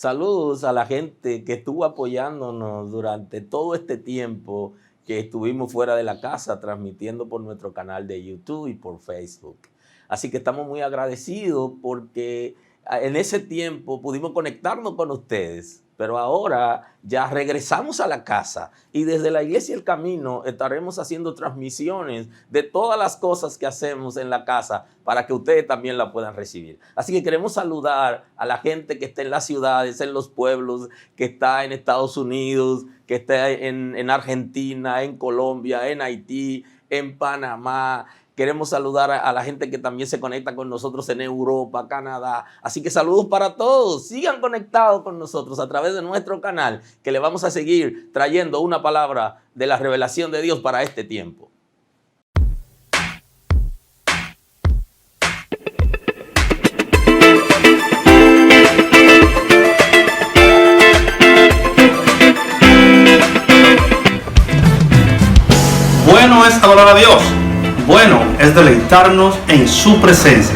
Saludos a la gente que estuvo apoyándonos durante todo este tiempo que estuvimos fuera de la casa, transmitiendo por nuestro canal de YouTube y por Facebook. Así que estamos muy agradecidos porque en ese tiempo pudimos conectarnos con ustedes, pero ahora ya regresamos a la casa y desde la Iglesia El Camino estaremos haciendo transmisiones de todas las cosas que hacemos en la casa para que ustedes también la puedan recibir. Así que queremos saludar a la gente que está en las ciudades, en los pueblos, que está en Estados Unidos, que está en Argentina, en Colombia, en Haití, en Panamá. Queremos saludar a la gente que también se conecta con nosotros en Europa, Canadá. Así que saludos para todos. Sigan conectados con nosotros a través de nuestro canal, que le vamos a seguir trayendo una palabra de la revelación de Dios para este tiempo. Bueno es adorar a Dios. Bueno es deleitarnos en su presencia.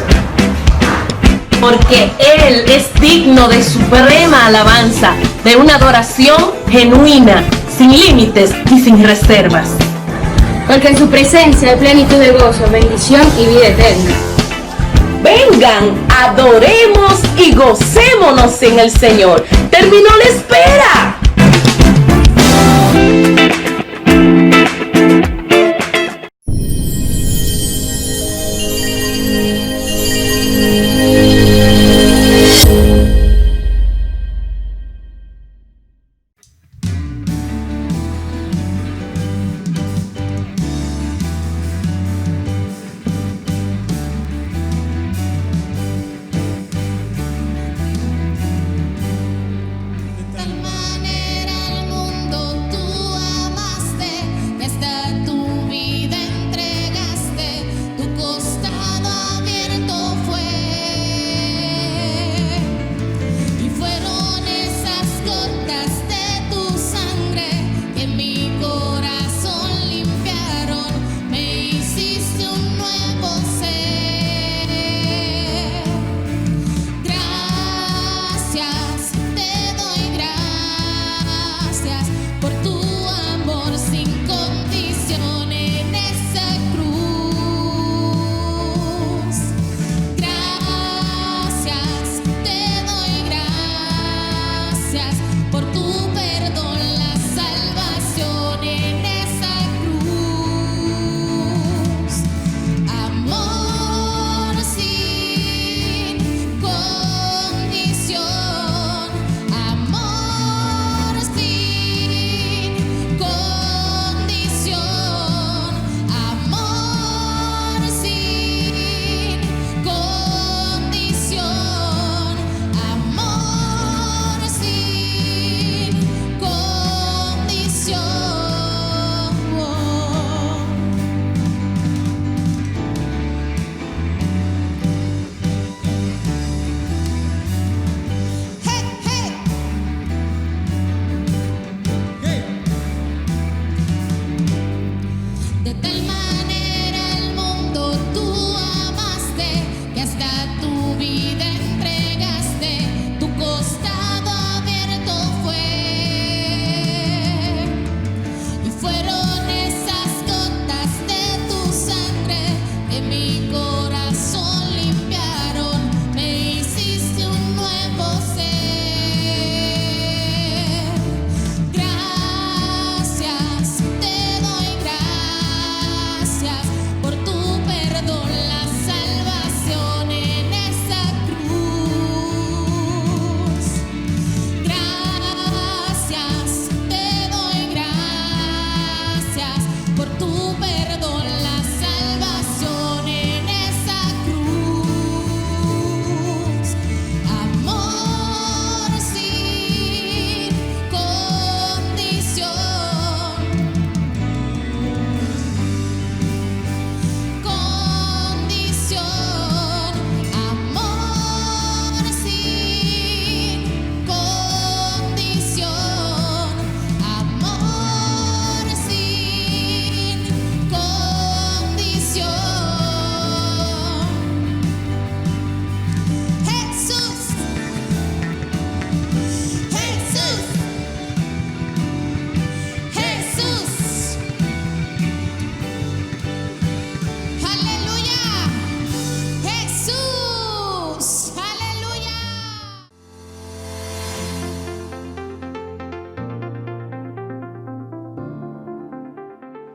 Porque Él es digno de suprema alabanza, de una adoración genuina, sin límites y sin reservas. Porque en su presencia hay plenitud de gozo, bendición y vida eterna. Vengan, adoremos y gocémonos en el Señor. Terminó la espera. De tal manera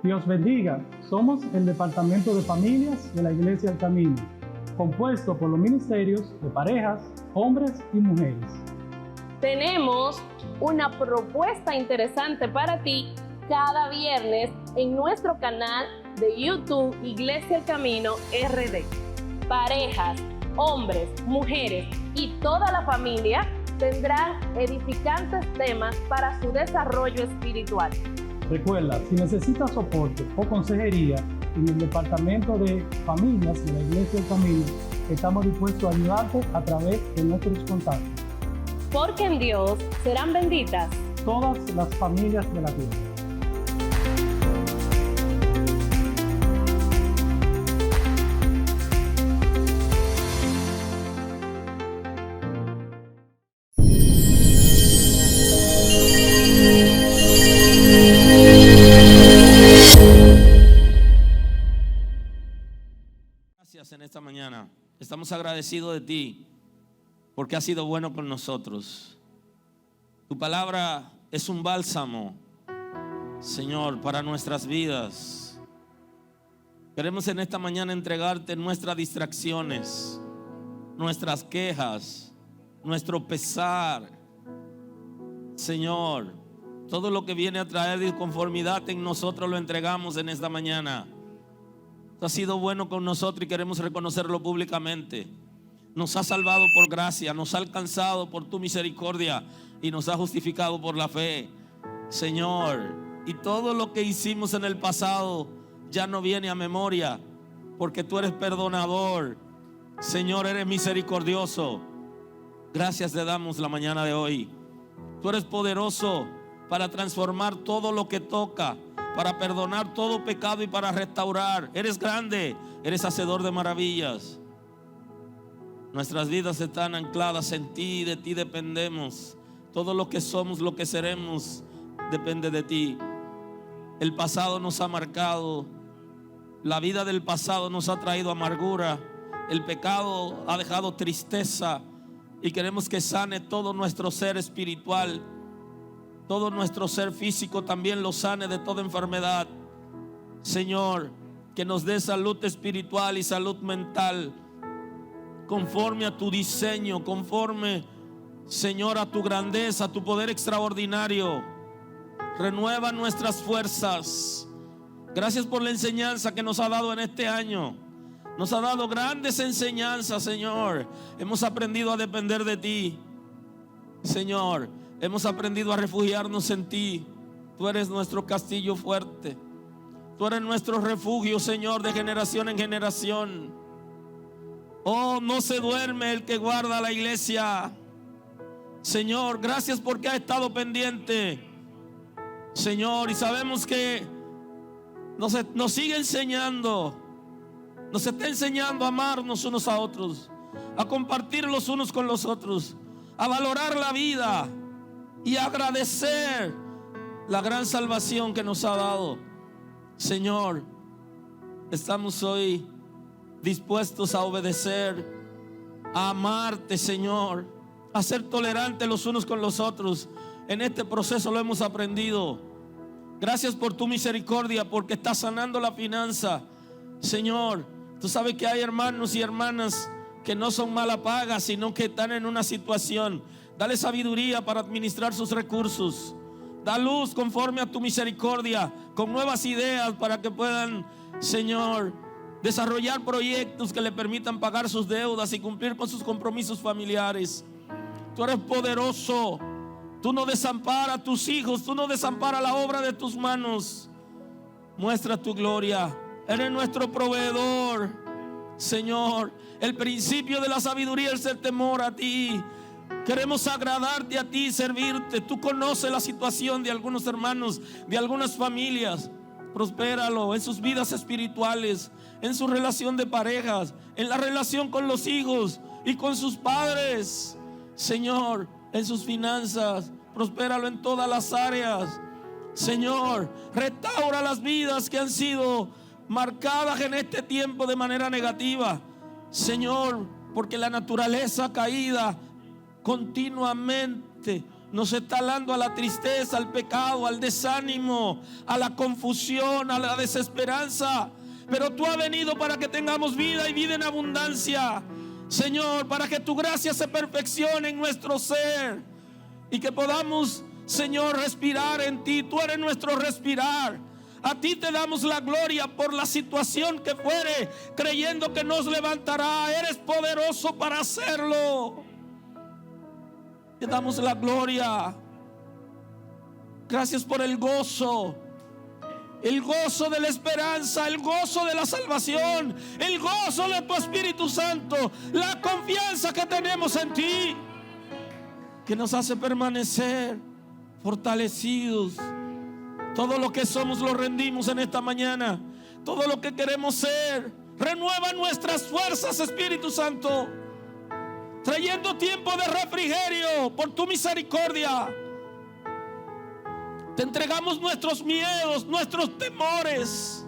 Dios bendiga. Somos el Departamento de Familias de la Iglesia El Camino, compuesto por los ministerios de parejas, hombres y mujeres. Tenemos una propuesta interesante para ti cada viernes en nuestro canal de YouTube Iglesia El Camino RD. Parejas, hombres, mujeres y toda la familia tendrán edificantes temas para su desarrollo espiritual. Recuerda, si necesitas soporte o consejería en el Departamento de Familias de la Iglesia El Camino, estamos dispuestos a ayudarte a través de nuestros contactos. Porque en Dios serán benditas Todas las familias de la tierra. Gracias en esta mañana. Estamos agradecidos de ti porque has sido bueno con nosotros. Tu palabra es un bálsamo, Señor, para nuestras vidas. Queremos en esta mañana entregarte nuestras distracciones, nuestras quejas, nuestro pesar. Señor, todo lo que viene a traer disconformidad en nosotros lo entregamos en esta mañana. Tú has sido bueno con nosotros y queremos reconocerlo públicamente. Nos has salvado por gracia, nos ha alcanzado por tu misericordia y nos ha justificado por la fe, Señor. Y todo lo que hicimos en el pasado ya no viene a memoria, porque tú eres perdonador, Señor, eres misericordioso. Gracias te damos la mañana de hoy. Tú eres poderoso para transformar todo lo que toca, para perdonar todo pecado y para restaurar. Eres grande, eres hacedor de maravillas. Nuestras vidas están ancladas en ti, de ti dependemos. Todo lo que somos, lo que seremos, depende de ti. El pasado nos ha marcado, la vida del pasado nos ha traído amargura, el pecado ha dejado tristeza y queremos que sane todo nuestro ser espiritual, todo nuestro ser físico también lo sane de toda enfermedad. Señor, que nos dé salud espiritual y salud mental, conforme a tu diseño, conforme, Señor, a tu grandeza, a tu poder extraordinario. Renueva nuestras fuerzas. Gracias por la enseñanza que nos ha dado en este año. Nos ha dado grandes enseñanzas, Señor. Hemos aprendido a depender de ti, Señor. Hemos aprendido a refugiarnos en ti. Tú eres nuestro castillo fuerte. Tú eres nuestro refugio, Señor, de generación en generación. Oh, no se duerme el que guarda la iglesia. Señor, gracias porque ha estado pendiente, Señor, y sabemos que nos sigue enseñando, nos está enseñando a amarnos unos a otros, a compartir los unos con los otros, a valorar la vida y a agradecer la gran salvación que nos ha dado. Señor, estamos hoy dispuestos a obedecer, a amarte, Señor, a ser tolerantes los unos con los otros. En este proceso lo hemos aprendido. Gracias por tu misericordia, porque estás sanando la finanza, Señor. Tú sabes que hay hermanos y hermanas que no son mala paga, sino que están en una situación. Dale sabiduría para administrar sus recursos. Da luz conforme a tu misericordia, con nuevas ideas para que puedan, Señor, desarrollar proyectos que le permitan pagar sus deudas y cumplir con sus compromisos familiares. Tú eres poderoso. Tú no desamparas a tus hijos. Tú no desamparas la obra de tus manos. Muestra tu gloria. Eres nuestro proveedor, Señor. El principio de la sabiduría es el temor a ti. Queremos agradarte a ti, servirte. Tú conoces la situación de algunos hermanos, de algunas familias. Prospéralo en sus vidas espirituales, en su relación de parejas, en la relación con los hijos y con sus padres. Señor, en sus finanzas, prospéralo en todas las áreas. Señor, restaura las vidas que han sido marcadas en este tiempo de manera negativa. Señor, porque la naturaleza caída continuamente nos está hablando a la tristeza, al pecado, al desánimo, a la confusión, a la desesperanza. Pero tú has venido para que tengamos vida y vida en abundancia, Señor, para que tu gracia se perfeccione en nuestro ser y que podamos, Señor, respirar en ti. Tú eres nuestro respirar. A ti te damos la gloria por la situación que fuere, creyendo que nos levantará. Eres poderoso para hacerlo. Te damos la gloria. Gracias por el gozo de la esperanza, el gozo de la salvación, el gozo de tu Espíritu Santo, la confianza que tenemos en ti, que nos hace permanecer fortalecidos. Todo lo que somos lo rendimos en esta mañana. Todo lo que queremos ser, renueva nuestras fuerzas, Espíritu Santo, trayendo tiempo de refrigerio por tu misericordia. Te entregamos nuestros miedos, nuestros temores,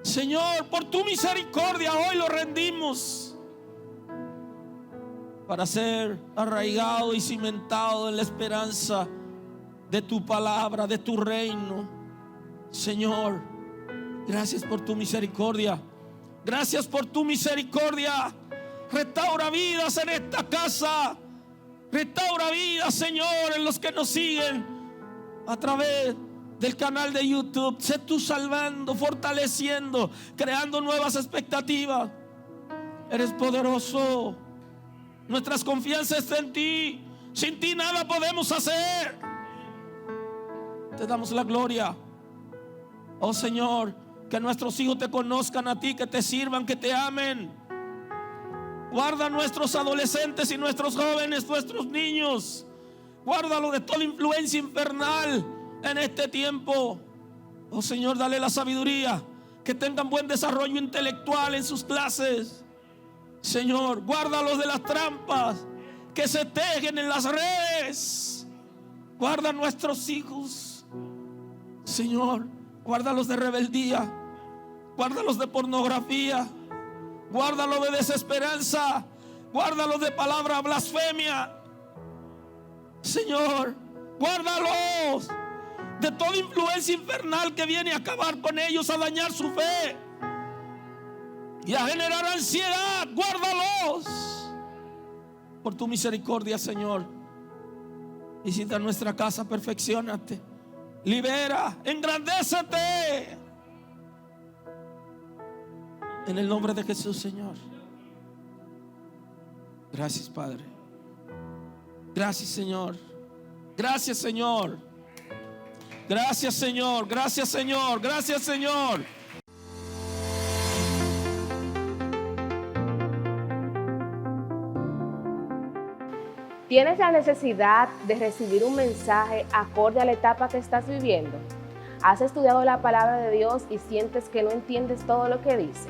Señor, por tu misericordia hoy lo rendimos, para ser arraigado y cimentado en la esperanza de tu palabra, de tu reino. Señor, gracias por tu misericordia. Gracias por tu misericordia. Restaura vidas en esta casa. Restaura vidas, Señor, en los que nos siguen a través del canal de YouTube. Sé tú salvando, fortaleciendo, creando nuevas expectativas. Eres poderoso. Nuestras confianzas están en ti. Sin ti nada podemos hacer. Te damos la gloria. Oh Señor, que nuestros hijos te conozcan a ti, que te sirvan, que te amen. Guarda a nuestros adolescentes y nuestros jóvenes, nuestros niños. Guárdalo de toda influencia infernal en este tiempo. Oh Señor, dale la sabiduría, que tengan buen desarrollo intelectual en sus clases. Señor, guárdalos de las trampas que se tejen en las redes. Guarda a nuestros hijos, Señor, guárdalos de rebeldía, guárdalos de pornografía, guárdalos de desesperanza, guárdalos de palabra blasfemia. Señor, guárdalos de toda influencia infernal que viene a acabar con ellos, a dañar su fe y a generar ansiedad. Guárdalos por tu misericordia, Señor. Visita nuestra casa, perfecciónate, libera, engrandécete. En el nombre de Jesús, Señor. Gracias, Padre. Gracias, Señor. Gracias, Señor. Gracias, Señor. Gracias, Señor. Gracias, Señor. ¿Tienes la necesidad de recibir un mensaje acorde a la etapa que estás viviendo? ¿Has estudiado la palabra de Dios y sientes que no entiendes todo lo que dice?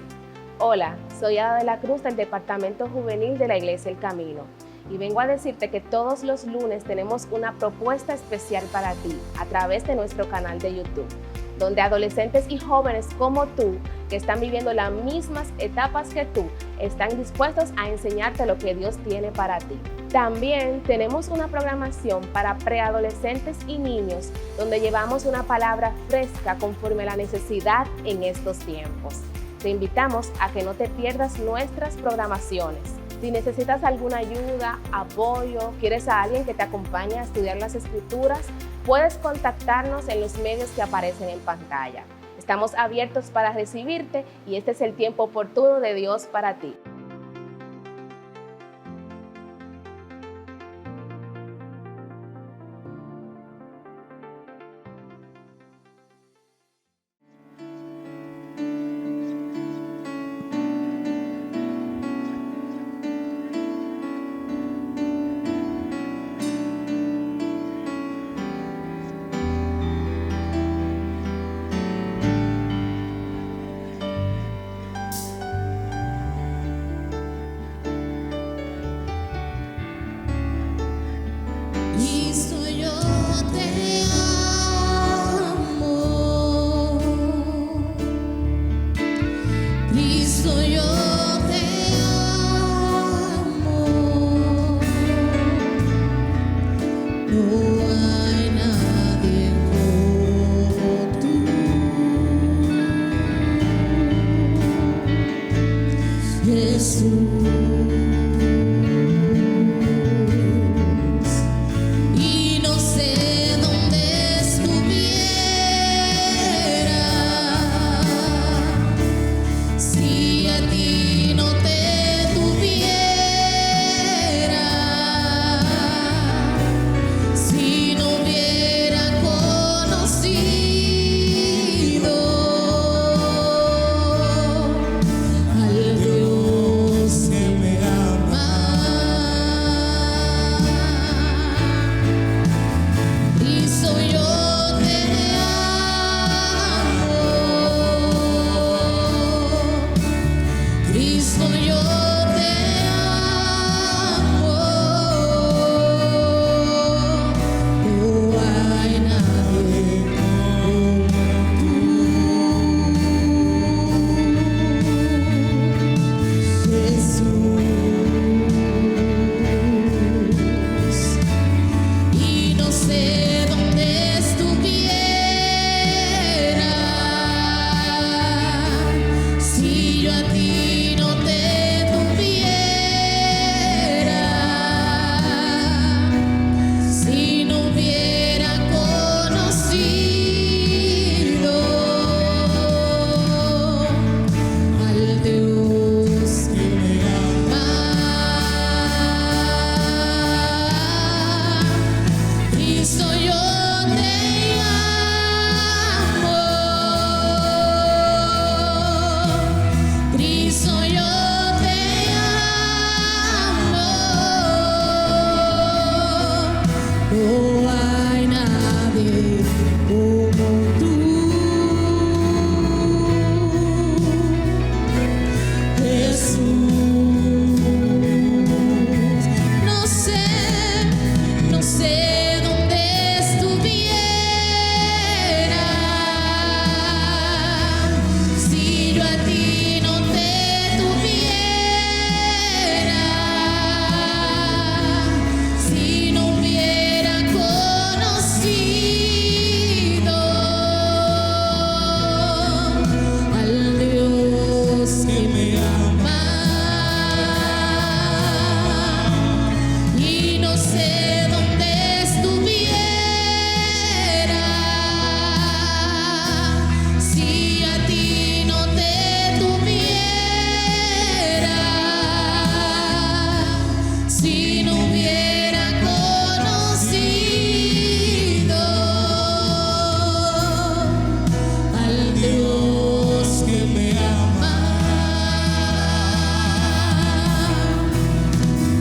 Hola, soy Ada de la Cruz del Departamento Juvenil de la Iglesia El Camino y vengo a decirte que todos los lunes tenemos una propuesta especial para ti a través de nuestro canal de YouTube, donde adolescentes y jóvenes como tú, que están viviendo las mismas etapas que tú, están dispuestos a enseñarte lo que Dios tiene para ti. También tenemos una programación para preadolescentes y niños, donde llevamos una palabra fresca conforme a la necesidad en estos tiempos. Te invitamos a que no te pierdas nuestras programaciones. Si necesitas alguna ayuda, apoyo, quieres a alguien que te acompañe a estudiar las Escrituras, puedes contactarnos en los medios que aparecen en pantalla. Estamos abiertos para recibirte y este es el tiempo oportuno de Dios para ti. fuese donde estuviera, si a ti no te tuviera, si no hubiera conocido al Dios que me ama,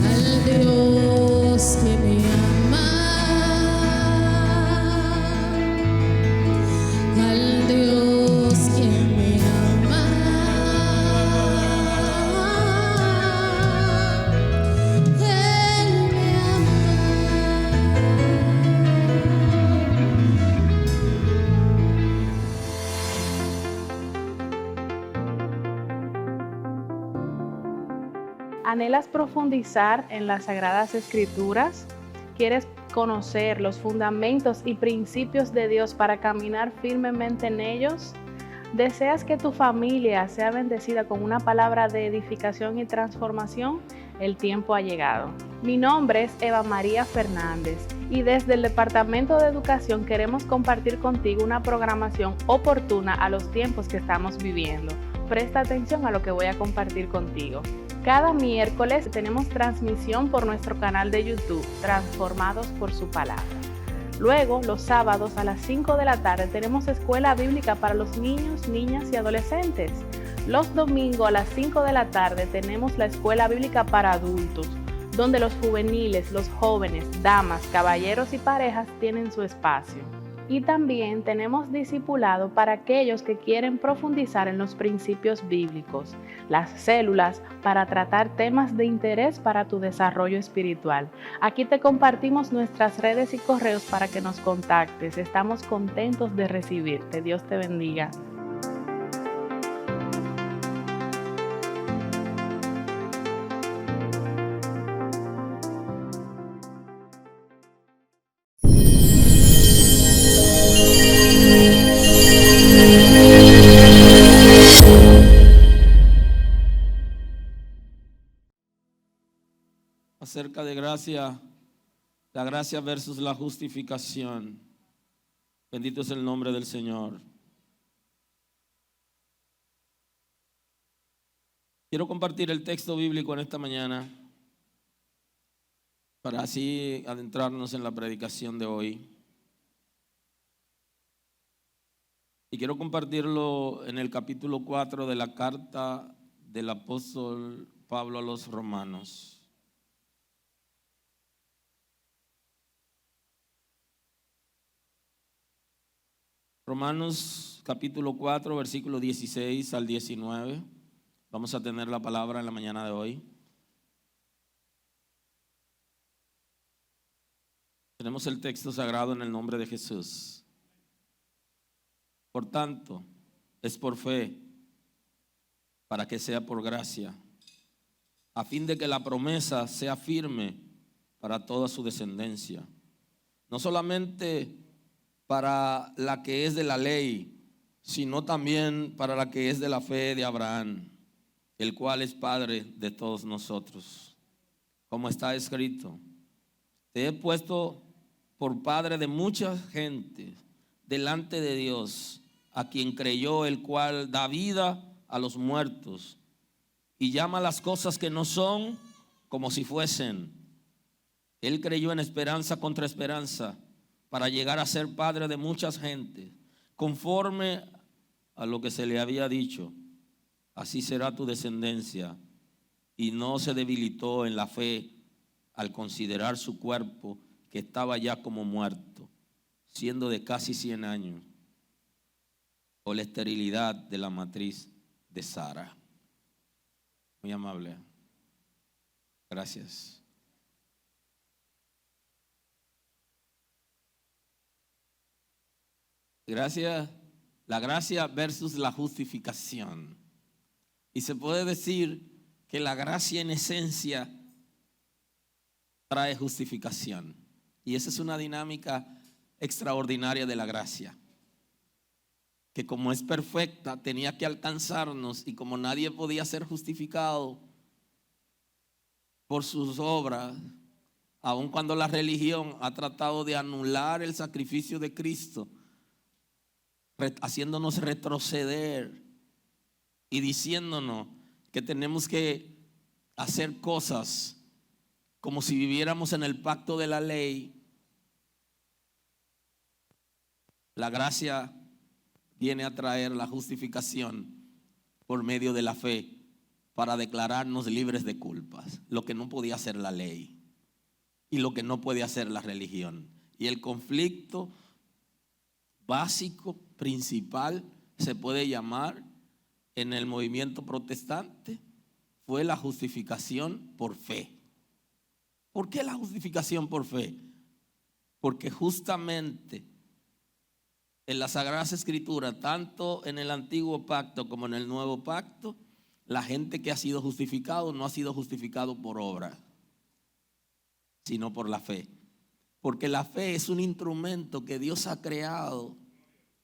al Dios que me ama, al Dios que me ama, Él me ama. ¿Anhelas profundizar en las Sagradas Escrituras? ¿Quieres conocer los fundamentos y principios de Dios para caminar firmemente en ellos? ¿Deseas que tu familia sea bendecida con una palabra de edificación y transformación? El tiempo ha llegado. Mi nombre es Eva María Fernández y desde el Departamento de Educación queremos compartir contigo una programación oportuna a los tiempos que estamos viviendo. Presta atención a lo que voy a compartir contigo. Cada miércoles tenemos transmisión por nuestro canal de YouTube, Transformados por su Palabra. Luego, los sábados a las 5 de la tarde tenemos escuela bíblica para los niños, niñas y adolescentes. Los domingos a las 5 de la tarde tenemos la escuela bíblica para adultos, donde los juveniles, los jóvenes, damas, caballeros y parejas tienen su espacio. Y también tenemos discipulado para aquellos que quieren profundizar en los principios bíblicos, las células para tratar temas de interés para tu desarrollo espiritual. Aquí te compartimos nuestras redes y correos para que nos contactes. Estamos contentos de recibirte. Dios te bendiga. Acerca de gracia, la gracia versus la justificación. Bendito es el nombre del Señor. Quiero compartir el texto bíblico en esta mañana para así adentrarnos en la predicación de hoy. Y quiero compartirlo en el capítulo 4 de la carta del apóstol Pablo a los Romanos. Romanos capítulo 4, versículo 16 al 19. Vamos a tener la palabra en la mañana de hoy. Tenemos el texto sagrado en el nombre de Jesús. Por tanto, es por fe, para que sea por gracia, a fin de que la promesa sea firme para toda su descendencia, no solamente para la que es de la ley, sino también para la que es de la fe de Abraham, el cual es Padre de todos nosotros. Como está escrito, te he puesto por padre de mucha gente delante de Dios, a quien creyó, el cual da vida a los muertos y llama las cosas que no son como si fuesen. Él creyó en esperanza contra esperanza, para llegar a ser padre de muchas gentes, conforme a lo que se le había dicho, así será tu descendencia. Y no se debilitó en la fe al considerar su cuerpo, que estaba ya como muerto, siendo de casi 100 años, o la esterilidad de la matriz de Sara. Muy amable. Gracias. Gracias, la gracia versus la justificación. Y se puede decir que la gracia en esencia trae justificación. Y esa es una dinámica extraordinaria de la gracia, que como es perfecta tenía que alcanzarnos, y como nadie podía ser justificado por sus obras, aun cuando la religión ha tratado de anular el sacrificio de Cristo, haciéndonos retroceder y diciéndonos que tenemos que hacer cosas como si viviéramos en el pacto de la ley. La gracia viene a traer la justificación por medio de la fe para declararnos libres de culpas, lo que no podía hacer la ley y lo que no puede hacer la religión. Y el conflicto básico, principal, se puede llamar en el movimiento protestante, fue la justificación por fe. ¿Por qué la justificación por fe? Porque justamente en las Sagradas Escrituras, tanto en el Antiguo Pacto como en el Nuevo Pacto, la gente que ha sido justificado no ha sido justificado por obra, sino por la fe. Porque la fe es un instrumento que Dios ha creado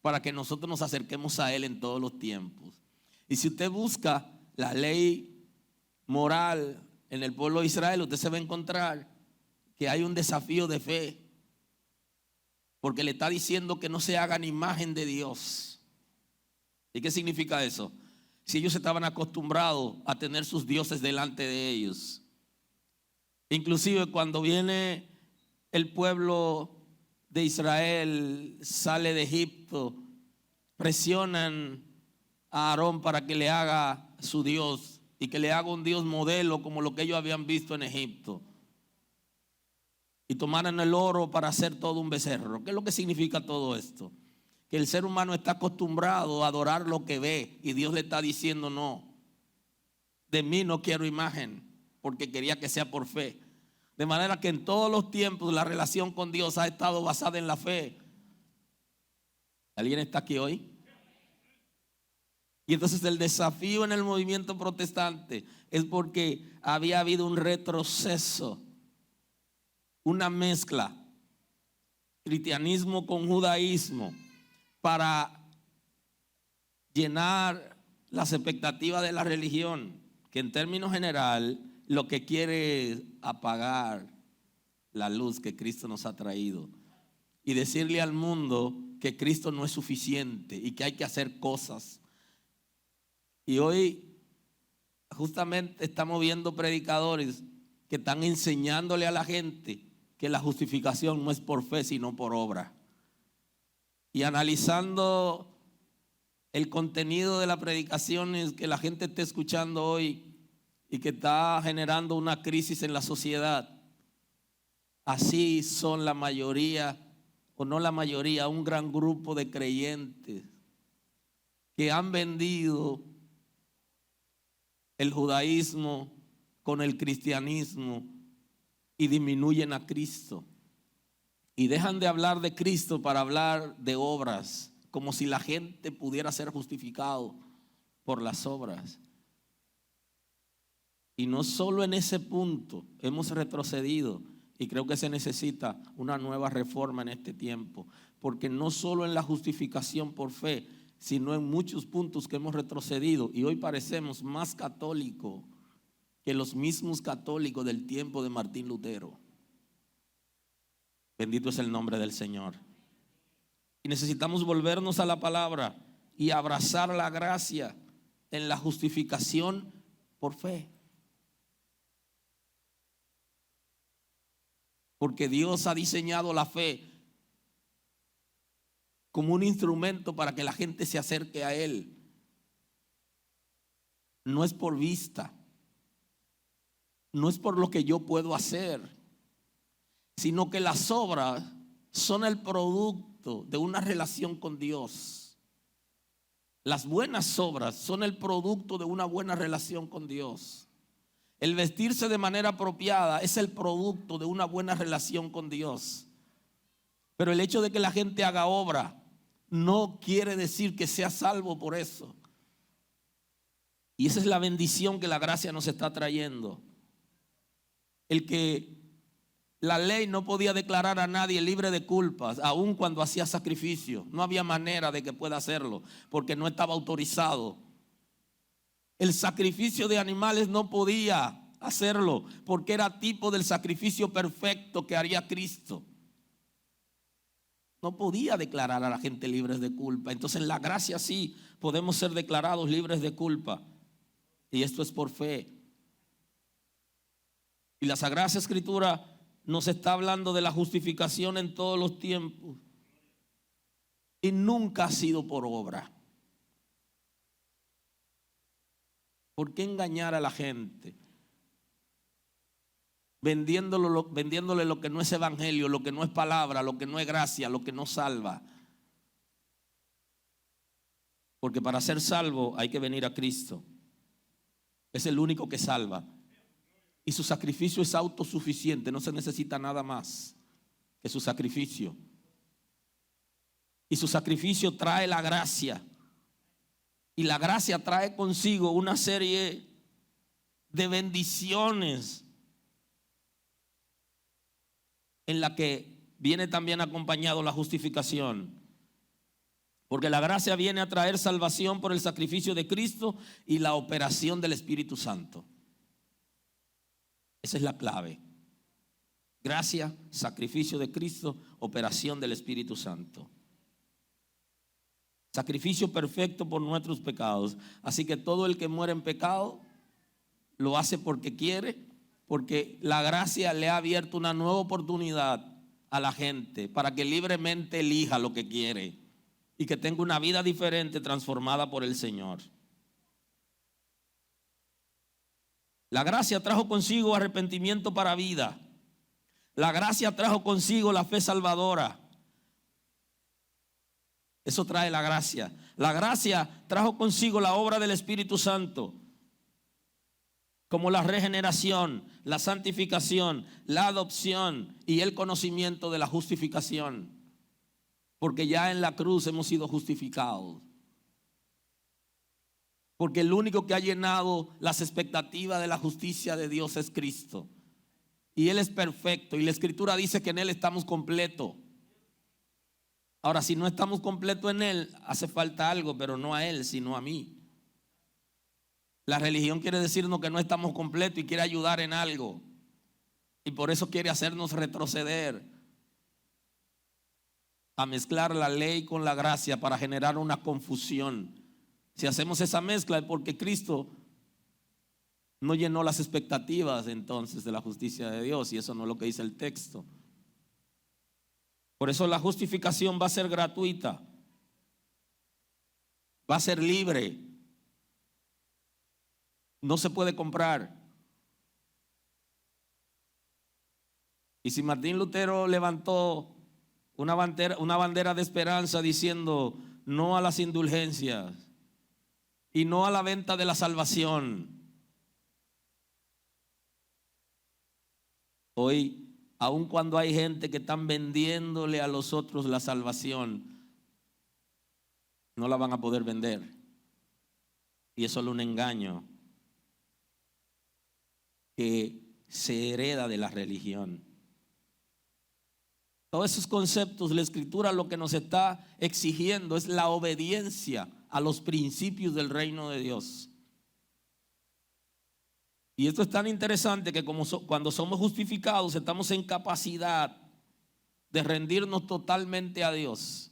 para que nosotros nos acerquemos a Él en todos los tiempos. Y si usted busca la ley moral en el pueblo de Israel, usted se va a encontrar que hay un desafío de fe, porque le está diciendo que no se hagan imagen de Dios. ¿Y qué significa eso? Si ellos estaban acostumbrados a tener sus dioses delante de ellos. Inclusive cuando viene el pueblo de Israel, sale de Egipto, presionan a Aarón para que le haga su Dios y que le haga un Dios modelo como lo que ellos habían visto en Egipto. Y tomaran el oro para hacer todo un becerro. ¿Qué es lo que significa todo esto? Que el ser humano está acostumbrado a adorar lo que ve y Dios le está diciendo: no, de mí no quiero imagen, porque quería que sea por fe. De manera que en todos los tiempos la relación con Dios ha estado basada en la fe. ¿Alguien está aquí hoy? Y entonces el desafío en el movimiento protestante es porque había habido un retroceso, una mezcla, cristianismo con judaísmo, para llenar las expectativas de la religión, que en términos general lo que quiere es apagar la luz que Cristo nos ha traído y decirle al mundo que Cristo no es suficiente y que hay que hacer cosas. Y hoy justamente estamos viendo predicadores que están enseñándole a la gente que la justificación no es por fe sino por obra. Y analizando el contenido de las predicaciones que la gente está escuchando hoy y que está generando una crisis en la sociedad, así son la mayoría, o no la mayoría, un gran grupo de creyentes que han vendido el judaísmo con el cristianismo y disminuyen a Cristo. Y dejan de hablar de Cristo para hablar de obras, como si la gente pudiera ser justificado por las obras. Y no solo en ese punto hemos retrocedido, y creo que se necesita una nueva reforma en este tiempo, porque no solo en la justificación por fe, sino en muchos puntos que hemos retrocedido, y hoy parecemos más católicos que los mismos católicos del tiempo de Martín Lutero. Bendito es el nombre del Señor. Y necesitamos volvernos a la palabra y abrazar la gracia en la justificación por fe. Porque Dios ha diseñado la fe como un instrumento para que la gente se acerque a Él. No es por vista, no es por lo que yo puedo hacer, sino que las obras son el producto de una relación con Dios. Las buenas obras son el producto de una buena relación con Dios. El vestirse de manera apropiada es el producto de una buena relación con Dios. Pero el hecho de que la gente haga obra no quiere decir que sea salvo por eso. Y esa es la bendición que la gracia nos está trayendo. El que la ley no podía declarar a nadie libre de culpas, aun cuando hacía sacrificio. No había manera de que pueda hacerlo, porque no estaba autorizado. El sacrificio de animales no podía hacerlo, porque era tipo del sacrificio perfecto que haría Cristo. No podía declarar a la gente libres de culpa. Entonces en la gracia sí podemos ser declarados libres de culpa. Y esto es por fe. Y la Sagrada Escritura nos está hablando de la justificación en todos los tiempos. Y nunca ha sido por obra. ¿Por qué engañar a la gente? Vendiéndole lo que no es evangelio, lo que no es palabra, lo que no es gracia, lo que no salva. Porque para ser salvo hay que venir a Cristo. Es el único que salva. Y su sacrificio es autosuficiente, no se necesita nada más que su sacrificio. Y su sacrificio trae la gracia. Y la gracia trae consigo una serie de bendiciones en la que viene también acompañado la justificación. Porque la gracia viene a traer salvación por el sacrificio de Cristo y la operación del Espíritu Santo. Esa es la clave. Gracia, sacrificio de Cristo, operación del Espíritu Santo. Sacrificio perfecto por nuestros pecados. Así que todo el que muere en pecado lo hace porque quiere, porque la gracia le ha abierto una nueva oportunidad a la gente para que libremente elija lo que quiere y que tenga una vida diferente transformada por el Señor. La gracia trajo consigo arrepentimiento para vida. La gracia trajo consigo la fe salvadora. Eso trae la gracia. La gracia trajo consigo la obra del Espíritu Santo, como la regeneración, la santificación, la adopción y el conocimiento de la justificación. Porque ya en la cruz hemos sido justificados. Porque el único que ha llenado las expectativas de la justicia de Dios es Cristo. Y Él es perfecto. Y la Escritura dice que en Él estamos completos. Ahora, si no estamos completos en Él, hace falta algo, pero no a Él, sino a mí. La religión quiere decirnos que no estamos completos y quiere ayudar en algo. Y por eso quiere hacernos retroceder a mezclar la ley con la gracia para generar una confusión. Si hacemos esa mezcla es porque Cristo no llenó las expectativas entonces de la justicia de Dios, y eso no es lo que dice el texto. Por eso la justificación va a ser gratuita, va a ser libre, no se puede comprar. Y si Martín Lutero levantó una bandera de esperanza diciendo no a las indulgencias y no a la venta de la salvación, hoy, aun cuando hay gente que están vendiéndole a los otros la salvación, no la van a poder vender. Y es solo un engaño que se hereda de la religión. Todos esos conceptos, la Escritura lo que nos está exigiendo es la obediencia a los principios del reino de Dios. Y esto es tan interesante que cuando somos justificados estamos en capacidad de rendirnos totalmente a Dios.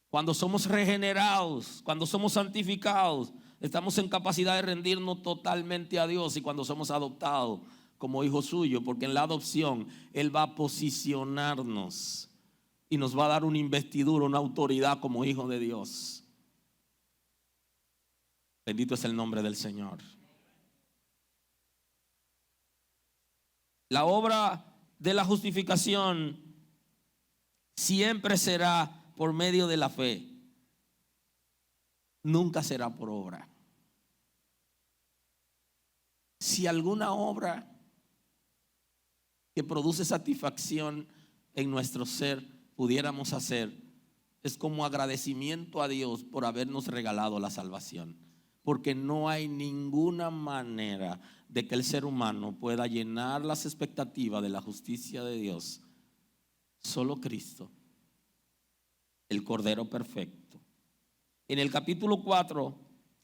Cuando somos regenerados, cuando somos santificados, estamos en capacidad de rendirnos totalmente a Dios. Y cuando somos adoptados como hijos suyos, porque en la adopción Él va a posicionarnos y nos va a dar una investidura, una autoridad como hijos de Dios. Bendito es el nombre del Señor. La obra de la justificación siempre será por medio de la fe. Nunca será por obra. Si alguna obra que produce satisfacción en nuestro ser pudiéramos hacer, es como agradecimiento a Dios por habernos regalado la salvación. Porque no hay ninguna manera de que el ser humano pueda llenar las expectativas de la justicia de Dios. Solo Cristo, el Cordero perfecto. En el capítulo 4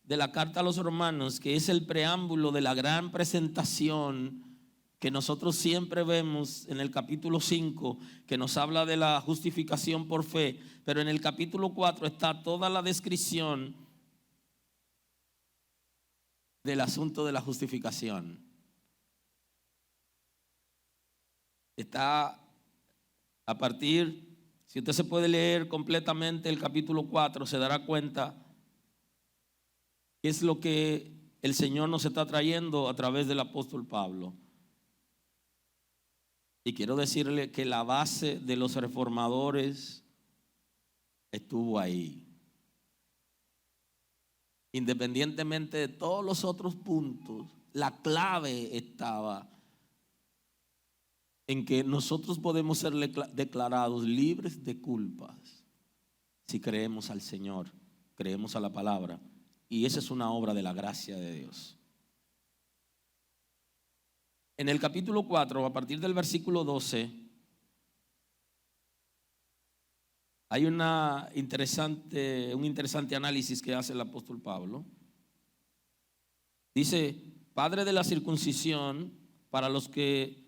de la carta a los romanos, que es el preámbulo de la gran presentación que nosotros siempre vemos en el capítulo 5, que nos habla de la justificación por fe, pero en el capítulo 4 está toda la descripción del asunto de la justificación. Está a partir, si usted se puede leer completamente el capítulo 4, se dará cuenta qué es lo que el Señor nos está trayendo a través del apóstol Pablo. Y quiero decirle que la base de los reformadores estuvo ahí. Independientemente de todos los otros puntos, la clave estaba en que nosotros podemos ser declarados libres de culpas si creemos al Señor, creemos a la palabra. Y esa es una obra de la gracia de Dios. En el capítulo 4, a partir del versículo 12, hay un interesante análisis que hace el apóstol Pablo. Dice, padre de la circuncisión, para los que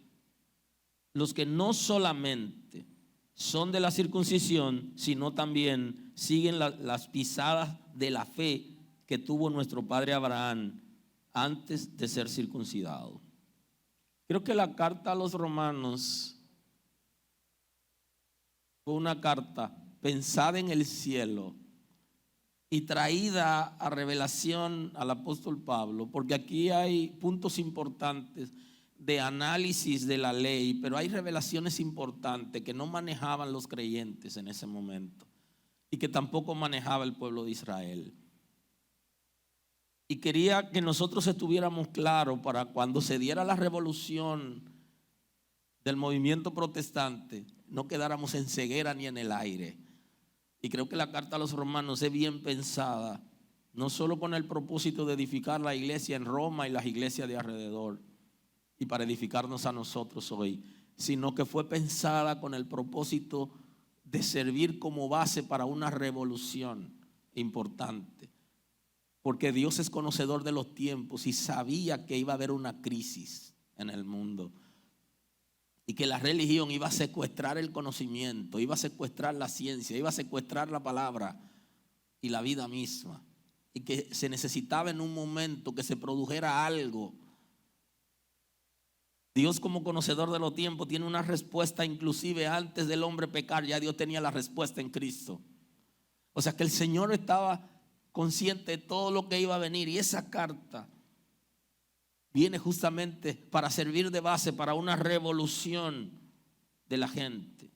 no solamente son de la circuncisión, sino también siguen las pisadas de la fe que tuvo nuestro padre Abraham antes de ser circuncidado. Creo que la carta a los romanos fue una carta pensada en el cielo y traída a revelación al apóstol Pablo, porque aquí hay puntos importantes de análisis de la ley, pero hay revelaciones importantes que no manejaban los creyentes en ese momento y que tampoco manejaba el pueblo de Israel. Y quería que nosotros estuviéramos claros para cuando se diera la revolución del movimiento protestante, no quedáramos en ceguera ni en el aire. Y creo que la carta a los romanos es bien pensada, no solo con el propósito de edificar la iglesia en Roma y las iglesias de alrededor, y para edificarnos a nosotros hoy, sino que fue pensada con el propósito de servir como base para una revolución importante. Porque Dios es conocedor de los tiempos y sabía que iba a haber una crisis en el mundo y que la religión iba a secuestrar el conocimiento, iba a secuestrar la ciencia, iba a secuestrar la palabra y la vida misma, y que se necesitaba en un momento que se produjera algo. Dios, como conocedor de los tiempos, tiene una respuesta. Inclusive antes del hombre pecar, ya Dios tenía la respuesta en Cristo. O sea que el Señor estaba consciente de todo lo que iba a venir, y esa carta viene justamente para servir de base para una revolución de la gente.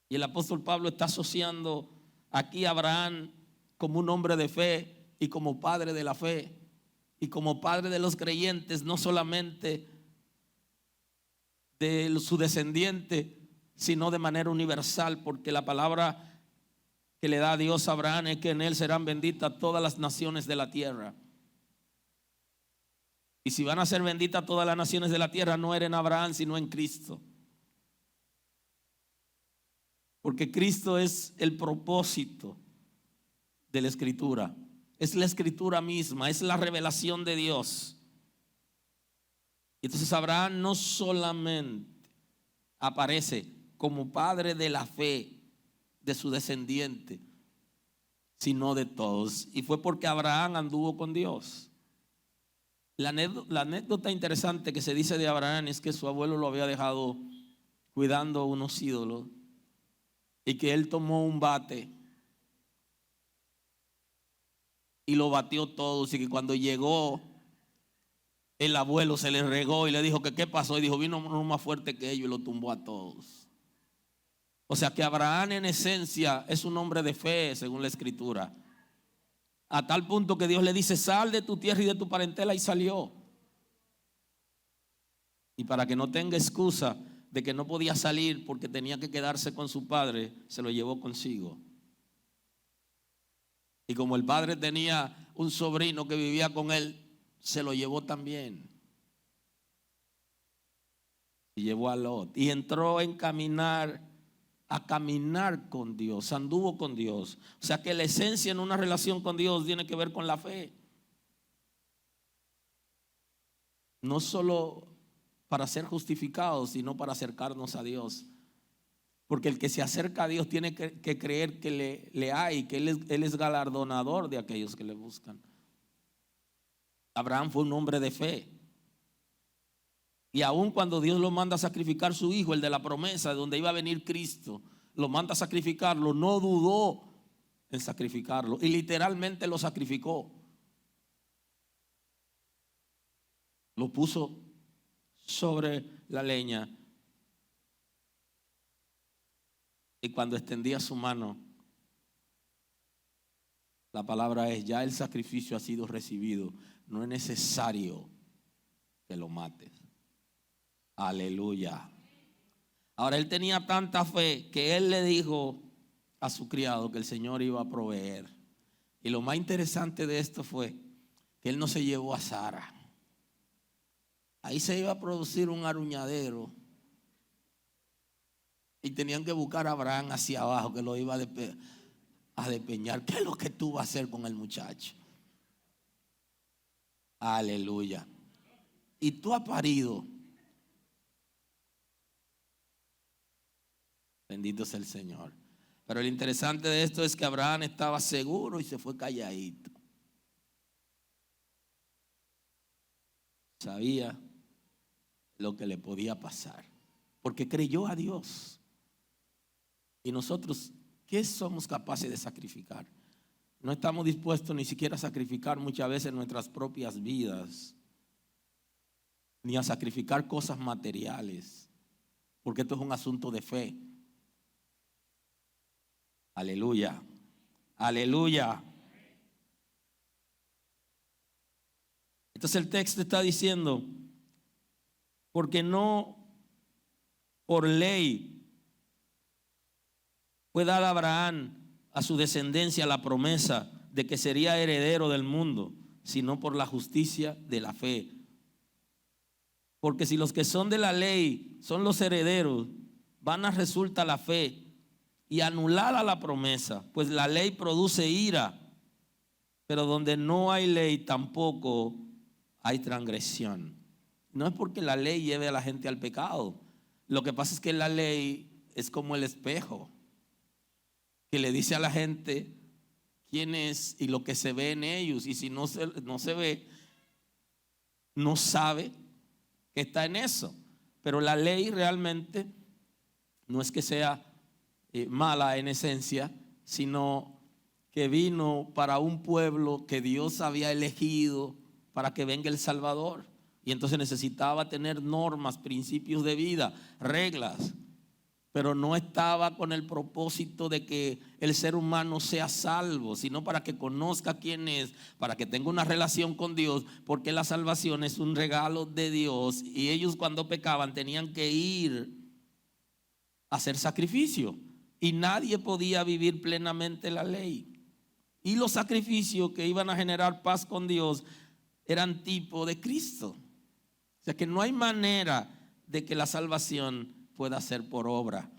Y el apóstol Pablo está asociando aquí a Abraham como un hombre de fe y como padre de la fe y como padre de los creyentes, no solamente de su descendiente, sino de manera universal, porque la palabra que le da Dios a Abraham es que en él serán benditas todas las naciones de la tierra. Y si van a ser benditas todas las naciones de la tierra, no era en Abraham, sino en Cristo. Porque Cristo es el propósito de la Escritura. Es la Escritura misma, es la revelación de Dios. Y entonces Abraham no solamente aparece como padre de la fe de su descendiente, sino de todos. Y fue porque Abraham anduvo con Dios. La anécdota interesante que se dice de Abraham es que su abuelo lo había dejado cuidando unos ídolos y que él tomó un bate y lo batió todos, y que cuando llegó el abuelo se le regó y le dijo que qué pasó, y dijo, vino uno más fuerte que ellos y lo tumbó a todos. O sea que Abraham en esencia es un hombre de fe según la Escritura, a tal punto que Dios le dice, sal de tu tierra y de tu parentela, y salió. Y para que no tenga excusa de que no podía salir porque tenía que quedarse con su padre, se lo llevó consigo. Y como el padre tenía un sobrino que vivía con él, se lo llevó también. Y llevó a Lot. Y entró en caminar a caminar con Dios, anduvo con Dios. O sea que la esencia en una relación con Dios tiene que ver con la fe. No solo para ser justificados, sino para acercarnos a Dios. Porque el que se acerca a Dios tiene que creer que le hay, que Él es galardonador de aquellos que le buscan. Abraham fue un hombre de fe. Y aun cuando Dios lo manda a sacrificar a su hijo, el de la promesa, de donde iba a venir Cristo, lo manda a sacrificarlo, no dudó en sacrificarlo. Y literalmente lo sacrificó. Lo puso sobre la leña. Y cuando extendía su mano, la palabra es: ya el sacrificio ha sido recibido, no es necesario que lo mates. Aleluya. Ahora él tenía tanta fe que él le dijo a su criado que el Señor iba a proveer. Y lo más interesante de esto fue que él no se llevó a Sara. Ahí se iba a producir un aruñadero y tenían que buscar a Abraham hacia abajo, que lo iba a despeñar. ¿Qué es lo que tú vas a hacer con el muchacho? Aleluya. Y tú has parido. Bendito sea el Señor. Pero lo interesante de esto es que Abraham estaba seguro y se fue calladito. Sabía lo que le podía pasar, porque creyó a Dios. Y nosotros, ¿qué somos capaces de sacrificar? No estamos dispuestos ni siquiera a sacrificar muchas veces nuestras propias vidas, ni a sacrificar cosas materiales, porque esto es un asunto de fe. Aleluya, aleluya. Entonces el texto está diciendo: porque no por ley fue dar a Abraham, a su descendencia, la promesa de que sería heredero del mundo, sino por la justicia de la fe. Porque si los que son de la ley son los herederos, vana resulta la fe y anulada la promesa, pues la ley produce ira, pero donde no hay ley tampoco hay transgresión. No es porque la ley lleve a la gente al pecado. Lo que pasa es que la ley es como el espejo que le dice a la gente quién es y lo que se ve en ellos. Y si no se ve, no sabe que está en eso. Pero la ley realmente no es que sea mala en esencia, sino que vino para un pueblo que Dios había elegido para que venga el Salvador. Y entonces necesitaba tener normas, principios de vida, reglas, pero no estaba con el propósito de que el ser humano sea salvo, sino para que conozca quién es, para que tenga una relación con Dios, porque la salvación es un regalo de Dios. Y ellos, cuando pecaban, tenían que ir a hacer sacrificio, y nadie podía vivir plenamente la ley. Y los sacrificios que iban a generar paz con Dios eran tipo de Cristo. O sea que no hay manera de que la salvación pueda ser por obra.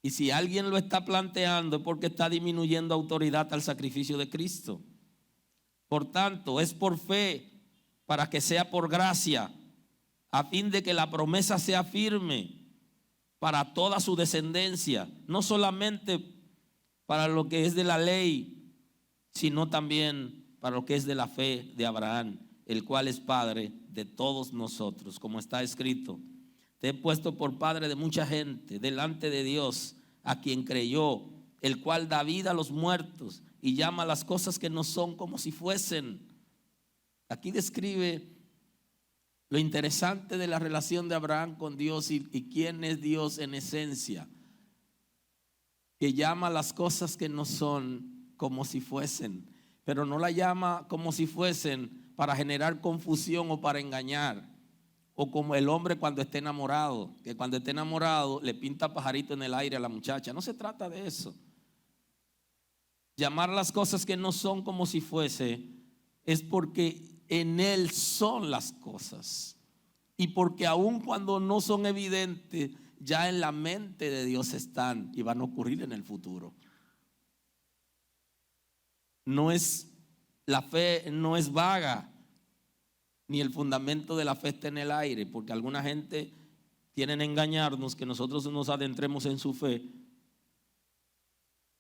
Y si alguien lo está planteando es porque está disminuyendo autoridad al sacrificio de Cristo. Por tanto, es por fe, para que sea por gracia, a fin de que la promesa sea firme para toda su descendencia, no solamente para lo que es de la ley, sino también para lo que es de la fe de Abraham, el cual es padre de todos nosotros, como está escrito: te he puesto por padre de mucha gente delante de Dios, a quien creyó, el cual da vida a los muertos y llama a las cosas que no son como si fuesen. Aquí describe lo interesante de la relación de Abraham con Dios y quién es Dios en esencia, que llama a las cosas que no son como si fuesen, pero no la llama como si fuesen para generar confusión o para engañar. O como el hombre cuando esté enamorado, que cuando esté enamorado le pinta pajarito en el aire a la muchacha. No se trata de eso. Llamar las cosas que no son como si fuese es porque en Él son las cosas. Y porque aun cuando no son evidentes ya en la mente de Dios están y van a ocurrir en el futuro. La fe no es vaga, ni el fundamento de la fe está en el aire, porque alguna gente quieren engañarnos que nosotros nos adentremos en su fe,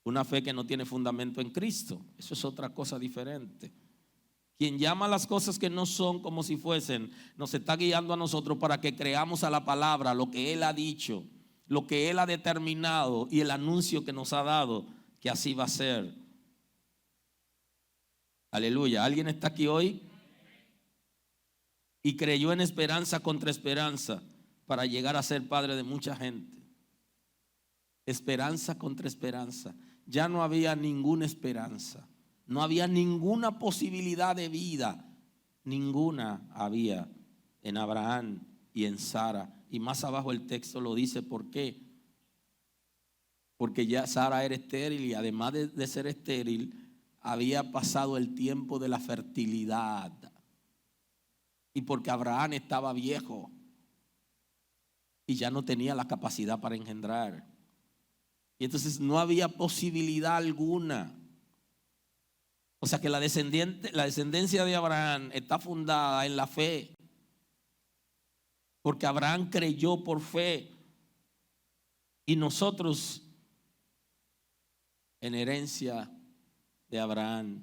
una fe que no tiene fundamento en Cristo. Eso es otra cosa diferente. Quien llama las cosas que no son como si fuesen, nos está guiando a nosotros para que creamos a la palabra, lo que Él ha dicho, lo que Él ha determinado y el anuncio que nos ha dado, que así va a ser. Aleluya. ¿Alguien está aquí hoy? Y creyó en esperanza contra esperanza para llegar a ser padre de mucha gente. Esperanza contra esperanza. Ya no había ninguna esperanza. No había ninguna posibilidad de vida. Ninguna había en Abraham y en Sara. Y más abajo el texto lo dice. ¿Por qué? Porque ya Sara era estéril y además de ser estéril, había pasado el tiempo de la fertilidad. Y porque Abraham estaba viejo y ya no tenía la capacidad para engendrar. Y entonces no había posibilidad alguna. O sea que la descendencia de Abraham está fundada en la fe. Porque Abraham creyó por fe. Y nosotros, en herencia de Abraham,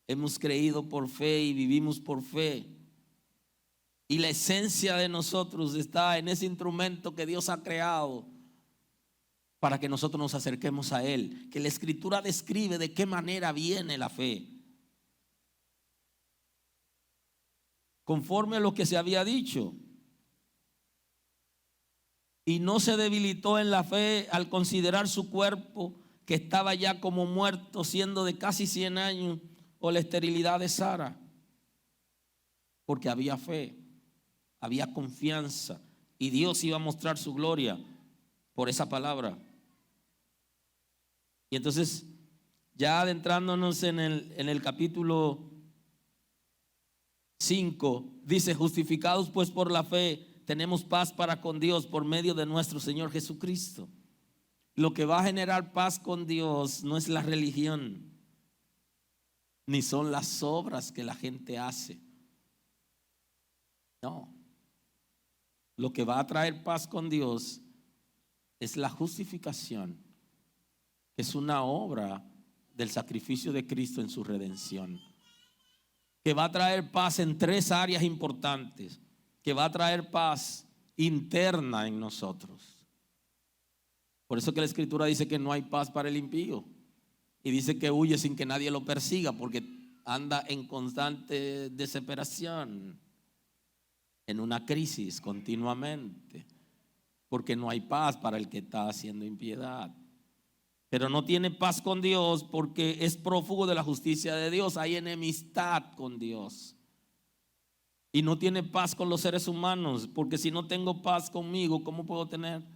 hemos creído por fe y vivimos por fe. Y la esencia de nosotros está en ese instrumento que Dios ha creado para que nosotros nos acerquemos a Él. Que la Escritura describe de qué manera viene la fe. Conforme a lo que se había dicho. Y no se debilitó en la fe al considerar su cuerpo, que estaba ya como muerto, siendo de casi 100 años, o la esterilidad de Sara. Porque había fe. Había confianza y Dios iba a mostrar su gloria por esa palabra. Y entonces, ya adentrándonos en el capítulo 5, dice: justificados pues por la fe, tenemos paz para con Dios por medio de nuestro Señor Jesucristo. Lo que va a generar paz con Dios no es la religión, ni son las obras que la gente hace. No. Lo que va a traer paz con Dios es la justificación, que es una obra del sacrificio de Cristo en su redención, que va a traer paz en 3 áreas importantes, que va a traer paz interna en nosotros. Por eso que la Escritura dice que no hay paz para el impío, y dice que huye sin que nadie lo persiga, porque anda en constante desesperación, en una crisis continuamente, porque no hay paz para el que está haciendo impiedad. Pero no tiene paz con Dios porque es prófugo de la justicia de Dios. Hay enemistad con Dios. Y no tiene paz con los seres humanos, porque si no tengo paz conmigo, ¿cómo puedo tener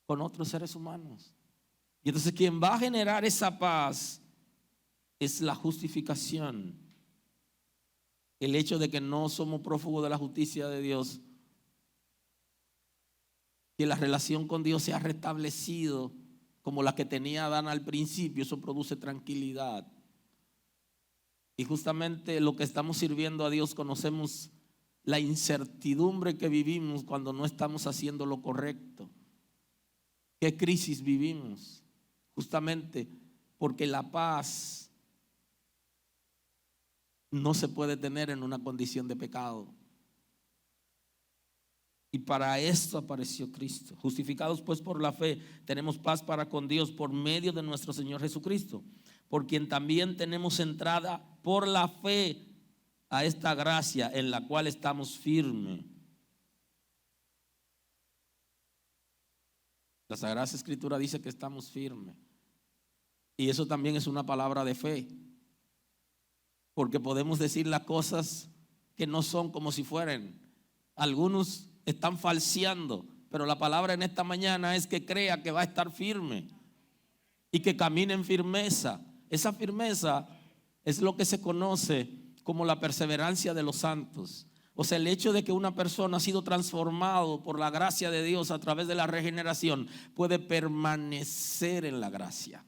con otros seres humanos? Y entonces quien va a generar esa paz es la justificación. El hecho de que no somos prófugos de la justicia de Dios, que la relación con Dios se ha restablecido como la que tenía Adán al principio, eso produce tranquilidad. Y justamente lo que estamos sirviendo a Dios, conocemos la incertidumbre que vivimos cuando no estamos haciendo lo correcto. ¿Qué crisis vivimos? Justamente porque la paz no se puede tener en una condición de pecado. Y para esto apareció Cristo. Justificados pues por la fe, tenemos paz para con Dios por medio de nuestro Señor Jesucristo, por quien también tenemos entrada por la fe a esta gracia en la cual estamos firmes. La Sagrada Escritura dice que estamos firmes. Y eso también es una palabra de fe. Porque podemos decir las cosas que no son como si fueran. Algunos están falseando, pero la palabra en esta mañana es que crea que va a estar firme y que camine en firmeza. Esa firmeza es lo que se conoce como la perseverancia de los santos. O sea, el hecho de que una persona ha sido transformado por la gracia de Dios a través de la regeneración puede permanecer en la gracia,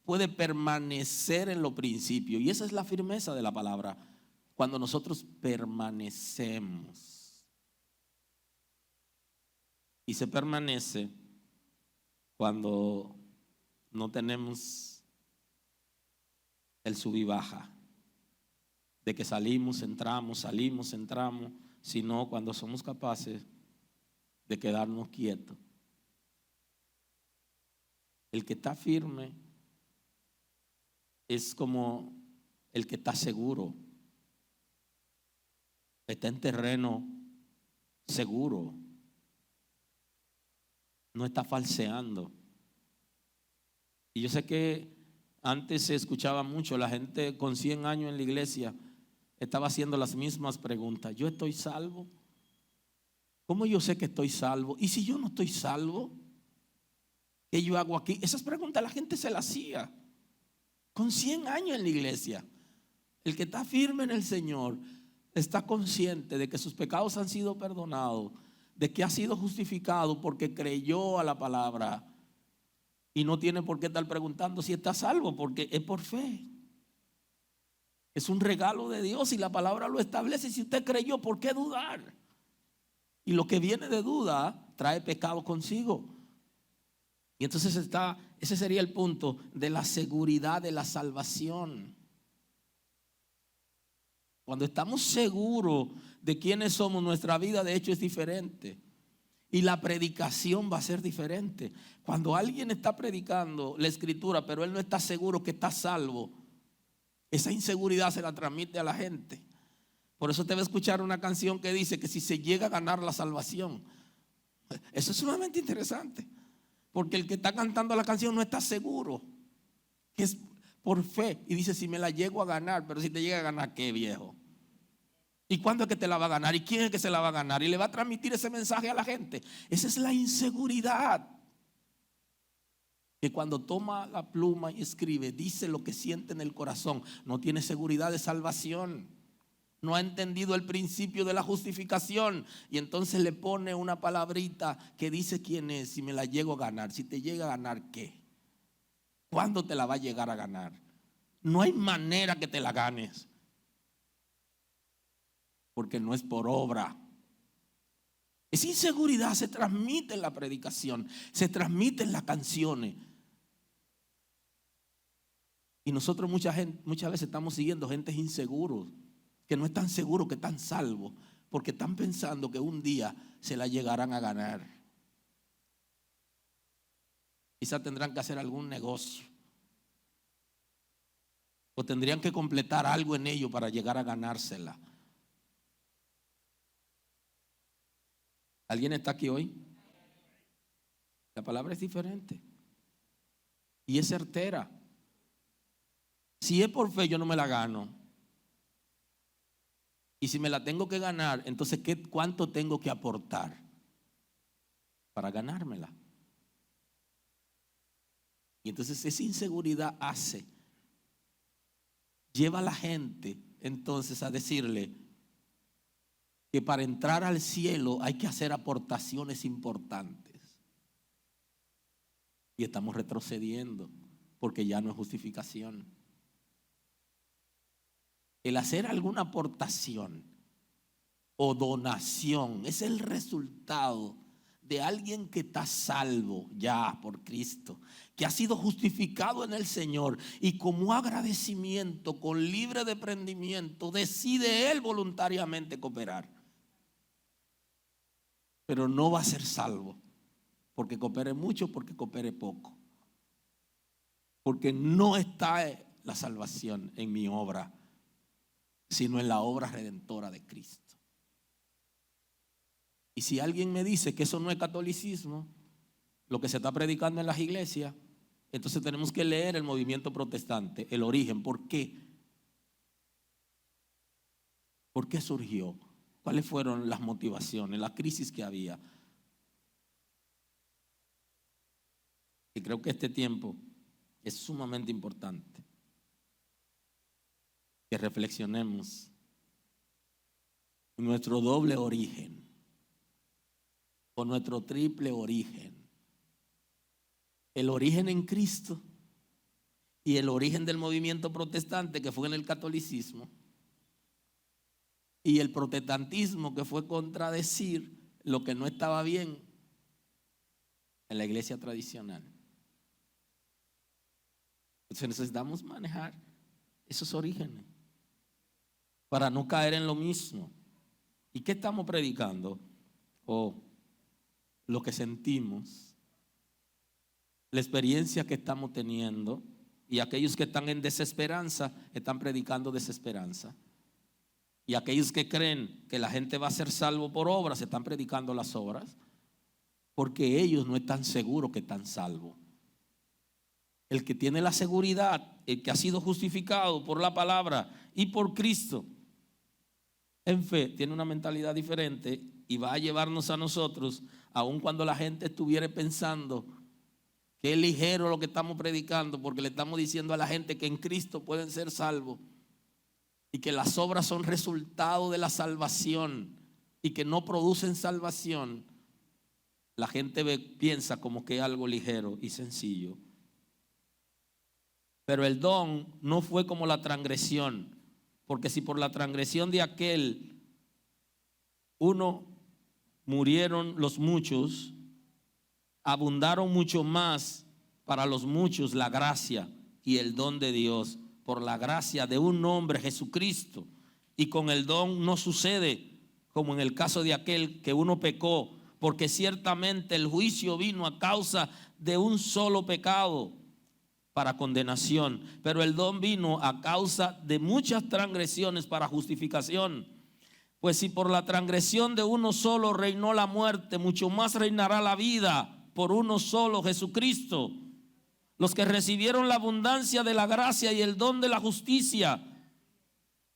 puede permanecer en los principios. Y esa es la firmeza de la palabra, cuando nosotros permanecemos. Y se permanece cuando no tenemos el sub y baja, de que salimos, entramos, sino cuando somos capaces de quedarnos quietos. El que está firme es como el que está seguro, está en terreno seguro, no está falseando. Y yo sé que antes se escuchaba mucho, la gente con 100 años en la iglesia estaba haciendo las mismas preguntas. ¿Yo estoy salvo? ¿Cómo yo sé que estoy salvo? ¿Y si yo no estoy salvo? ¿Qué yo hago aquí? Esas preguntas la gente se las hacía con 100 años en la iglesia. El que está firme en el Señor está consciente de que sus pecados han sido perdonados, de que ha sido justificado porque creyó a la palabra, y no tiene por qué estar preguntando si está salvo, porque es por fe. Es un regalo de Dios y la palabra lo establece. Si usted creyó, ¿por qué dudar? Y lo que viene de duda trae pecado consigo. Y entonces ese sería el punto de la seguridad de la salvación. Cuando estamos seguros de quiénes somos, nuestra vida de hecho es diferente. Y la predicación va a ser diferente. Cuando alguien está predicando la escritura, pero él no está seguro que está salvo, esa inseguridad se la transmite a la gente. Por eso te va a escuchar una canción que dice que si se llega a ganar la salvación. Eso es sumamente interesante, porque el que está cantando la canción no está seguro, que es por fe, y dice: si me la llego a ganar. Pero si te llega a ganar, ¿qué, viejo? ¿Y cuándo es que te la va a ganar? ¿Y quién es que se la va a ganar? Y le va a transmitir ese mensaje a la gente. Esa es la inseguridad. Que cuando toma la pluma y escribe, dice lo que siente en el corazón. No tiene seguridad de salvación. No ha entendido el principio de la justificación. Y entonces le pone una palabrita que dice quién es. Si me la llego a ganar. Si te llega a ganar, ¿qué? ¿Cuándo te la va a llegar a ganar? No hay manera que te la ganes, porque no es por obra. Esa inseguridad se transmite en la predicación, se transmite en las canciones. Y nosotros muchas veces estamos siguiendo gentes inseguros, que no están seguros que están salvos, porque están pensando que un día se la llegarán a ganar. Quizás tendrán que hacer algún negocio, o tendrían que completar algo en ello para llegar a ganársela. ¿Alguien está aquí hoy? La palabra es diferente y es certera. Si es por fe, yo no me la gano. Y si me la tengo que ganar, entonces ¿cuánto tengo que aportar para ganármela? Y entonces esa inseguridad lleva a la gente entonces a decirle que para entrar al cielo hay que hacer aportaciones importantes. Y estamos retrocediendo, porque ya no es justificación. El hacer alguna aportación o donación es el resultado de alguien que está salvo ya por Cristo, que ha sido justificado en el Señor, y como agradecimiento, con libre desprendimiento, decide él voluntariamente cooperar. Pero no va a ser salvo porque coopere mucho, porque coopere poco, porque no está la salvación en mi obra, sino en la obra redentora de Cristo. Y si alguien me dice que eso no es catolicismo, lo que se está predicando en las iglesias, entonces tenemos que leer el movimiento protestante, el origen. ¿Por qué? ¿Por qué surgió? ¿Cuáles fueron las motivaciones, la crisis que había? Y creo que este tiempo es sumamente importante que reflexionemos nuestro doble origen o nuestro triple origen. El origen en Cristo y el origen del movimiento protestante, que fue en el catolicismo, y el protestantismo, que fue contradecir lo que no estaba bien en la iglesia tradicional. Entonces necesitamos manejar esos orígenes para no caer en lo mismo. ¿Y qué estamos predicando? Lo que sentimos, la experiencia que estamos teniendo, y aquellos que están en desesperanza están predicando desesperanza. Y aquellos que creen que la gente va a ser salvo por obras están predicando las obras, porque ellos no están seguros que están salvos. El que tiene la seguridad, el que ha sido justificado por la palabra y por Cristo en fe, tiene una mentalidad diferente y va a llevarnos a nosotros, aun cuando la gente estuviera pensando que es ligero lo que estamos predicando, porque le estamos diciendo a la gente que en Cristo pueden ser salvos y que las obras son resultado de la salvación y que no producen salvación. La gente piensa como que es algo ligero y sencillo. Pero el don no fue como la transgresión, porque si por la transgresión de aquel uno murieron los muchos, abundaron mucho más para los muchos la gracia y el don de Dios por la gracia de un hombre, Jesucristo. Y con el don no sucede como en el caso de aquel que uno pecó, porque ciertamente el juicio vino a causa de un solo pecado para condenación, pero el don vino a causa de muchas transgresiones para justificación. Pues si por la transgresión de uno solo reinó la muerte, mucho más reinará la vida por uno solo, Jesucristo. Los que recibieron la abundancia de la gracia y el don de la justicia.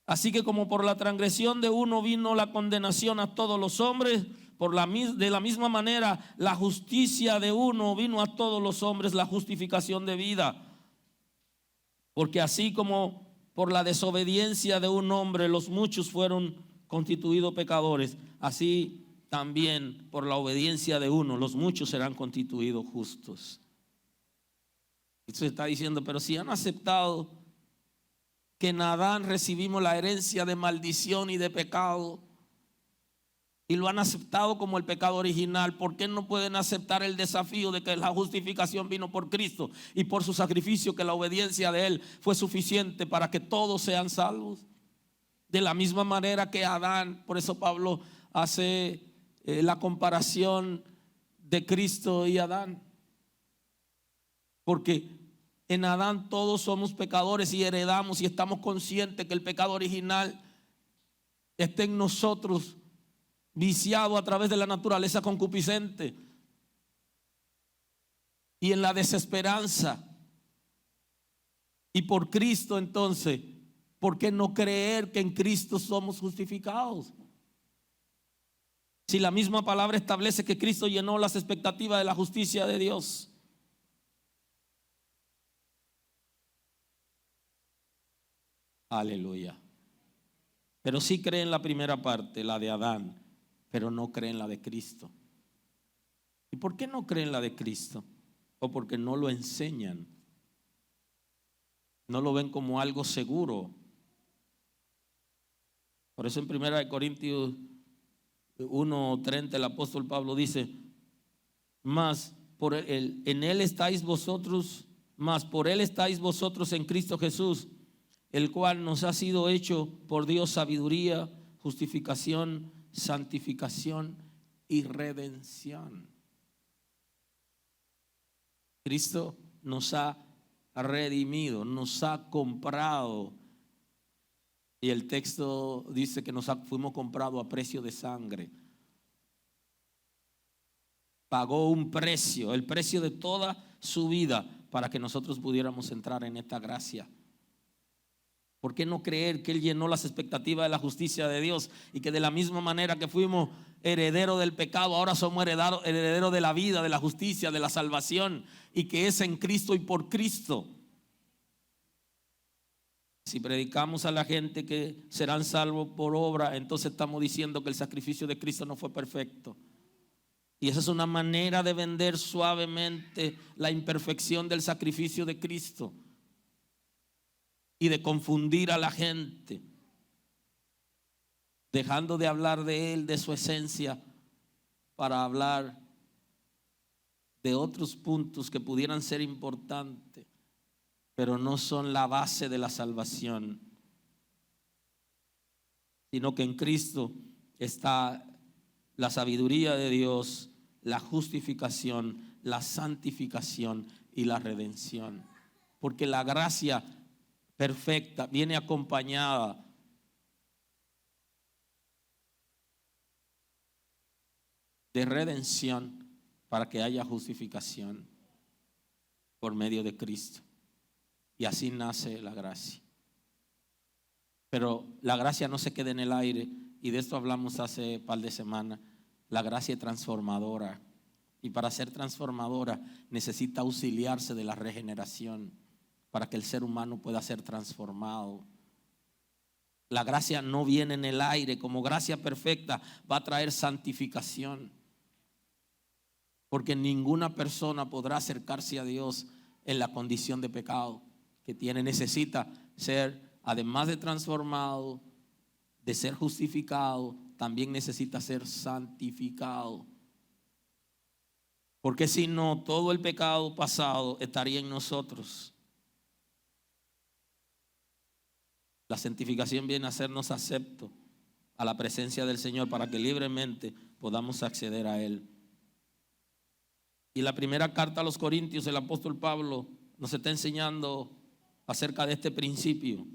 Así que como por la transgresión de uno vino la condenación a todos los hombres, de la misma manera la justicia de uno vino a todos los hombres, la justificación de vida. Porque así como por la desobediencia de un hombre los muchos fueron constituidos pecadores, así también por la obediencia de uno los muchos serán constituidos justos. Esto está diciendo, pero si han aceptado que en Adán recibimos la herencia de maldición y de pecado, y lo han aceptado como el pecado original, ¿por qué no pueden aceptar el desafío de que la justificación vino por Cristo y por su sacrificio, que la obediencia de Él fue suficiente para que todos sean salvos? De la misma manera que Adán, por eso Pablo hace la comparación de Cristo y Adán, porque en Adán todos somos pecadores y heredamos y estamos conscientes que el pecado original está en nosotros, viciado a través de la naturaleza concupiscente y en la desesperanza. Y por Cristo, entonces, ¿por qué no creer que en Cristo somos justificados? Si la misma palabra establece que Cristo llenó las expectativas de la justicia de Dios. Aleluya. Pero sí cree en la primera parte, la de Adán, pero no cree en la de Cristo. ¿Y por qué no creen la de Cristo? O porque no lo enseñan. No lo ven como algo seguro. Por eso en 1 Corintios 1:30 el apóstol Pablo dice: más por en él estáis vosotros, más por él estáis vosotros en Cristo Jesús, el cual nos ha sido hecho por Dios sabiduría, justificación, santificación y redención. Cristo nos ha redimido, nos ha comprado. Y el texto dice que fuimos comprados a precio de sangre. Pagó un precio, el precio de toda su vida, para que nosotros pudiéramos entrar en esta gracia. ¿Por qué no creer que Él llenó las expectativas de la justicia de Dios y que de la misma manera que fuimos herederos del pecado, ahora somos herederos de la vida, de la justicia, de la salvación, y que es en Cristo y por Cristo? Si predicamos a la gente que serán salvos por obra, entonces estamos diciendo que el sacrificio de Cristo no fue perfecto. Y esa es una manera de vender suavemente la imperfección del sacrificio de Cristo y de confundir a la gente, dejando de hablar de Él, de su esencia, para hablar de otros puntos que pudieran ser importantes, pero no son la base de la salvación, sino que en Cristo está la sabiduría de Dios, la justificación, la santificación y la redención. Porque la gracia perfecta viene acompañada de redención para que haya justificación por medio de Cristo. Y así nace la gracia. Pero la gracia no se queda en el aire, y de esto hablamos hace un par de semanas. La gracia es transformadora, y para ser transformadora necesita auxiliarse de la regeneración para que el ser humano pueda ser transformado. La gracia no viene en el aire. Como gracia perfecta va a traer santificación, porque ninguna persona podrá acercarse a Dios en la condición de pecado que tiene. Necesita ser, además de transformado, de ser justificado, también necesita ser santificado. Porque si no, todo el pecado pasado estaría en nosotros. La santificación viene a hacernos aceptos a la presencia del Señor para que libremente podamos acceder a Él. Y la primera carta a los Corintios, el apóstol Pablo nos está enseñando acerca de este principio.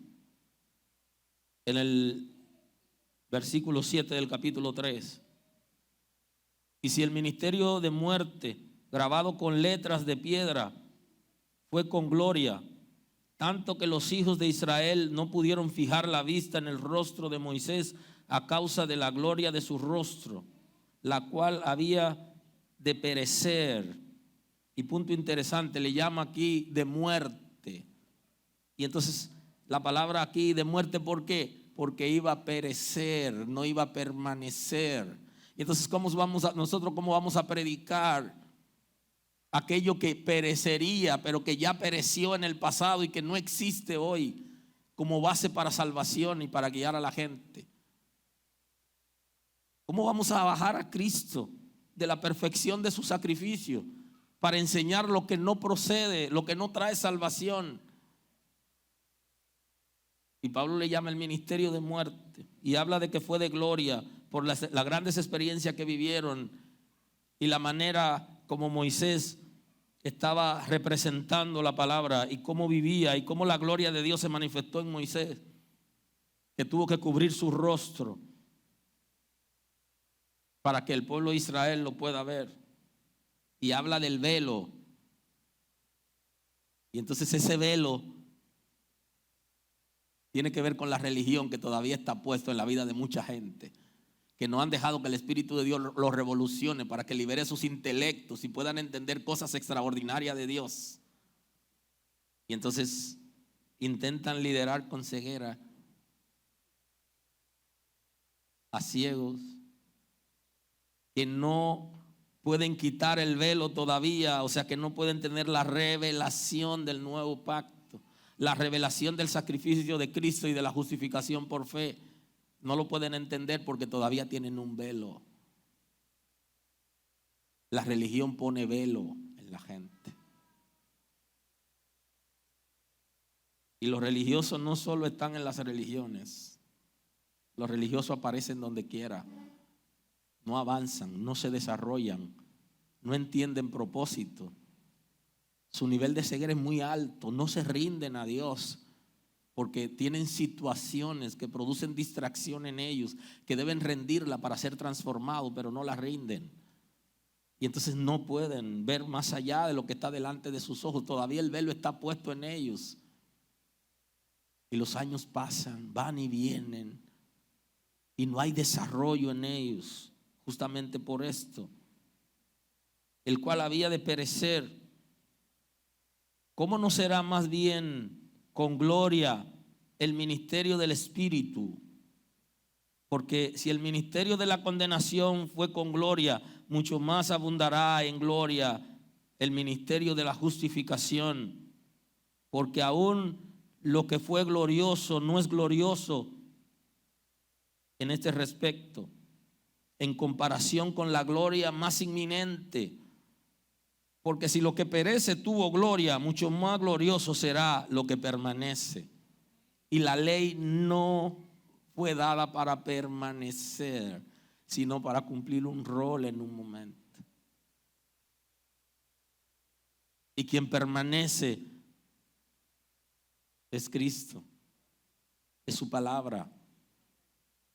En el versículo 7 del capítulo 3. Y si el ministerio de muerte, grabado con letras de piedra, fue con gloria, tanto que los hijos de Israel no pudieron fijar la vista en el rostro de Moisés a causa de la gloria de su rostro, la cual había de perecer. Y punto interesante, le llama aquí de muerte. Y entonces la palabra aquí de muerte, ¿por qué? Porque iba a perecer, no iba a permanecer. Y entonces nosotros cómo vamos a predicar aquello que perecería, pero que ya pereció en el pasado y que no existe hoy como base para salvación y para guiar a la gente? ¿Cómo vamos a bajar a Cristo de la perfección de su sacrificio para enseñar lo que no procede, lo que no trae salvación? Y Pablo le llama el ministerio de muerte y habla de que fue de gloria por las grandes experiencias que vivieron y la manera como Moisés estaba representando la palabra y cómo vivía y cómo la gloria de Dios se manifestó en Moisés, que tuvo que cubrir su rostro para que el pueblo de Israel lo pueda ver. Y habla del velo. Y entonces ese velo tiene que ver con la religión que todavía está puesto en la vida de mucha gente, que no han dejado que el Espíritu de Dios los revolucione para que libere sus intelectos y puedan entender cosas extraordinarias de Dios. Y entonces intentan liderar con ceguera a ciegos que no pueden quitar el velo todavía, o sea que no pueden tener la revelación del nuevo pacto, la revelación del sacrificio de Cristo y de la justificación por fe. No lo pueden entender porque todavía tienen un velo. La religión pone velo en la gente. Y los religiosos no solo están en las religiones. Los religiosos aparecen donde quiera. No avanzan, no se desarrollan, no entienden propósito. Su nivel de ceguera es muy alto, no se rinden a Dios porque tienen situaciones que producen distracción en ellos, que deben rendirla para ser transformados, pero no la rinden. Y entonces no pueden ver más allá de lo que está delante de sus ojos. Todavía el velo está puesto en ellos. Y los años pasan, van y vienen, y no hay desarrollo en ellos, justamente por esto, el cual había de perecer. ¿Cómo no será más bien con gloria el ministerio del Espíritu. Porque si el ministerio de la condenación fue con gloria, mucho más abundará en gloria el ministerio de la justificación. Porque aún lo que fue glorioso no es glorioso en este respecto, en comparación con la gloria más inminente. Porque si lo que perece tuvo gloria, mucho más glorioso será lo que permanece. Y la ley no fue dada para permanecer, sino para cumplir un rol en un momento. Y quien permanece es Cristo, es su palabra,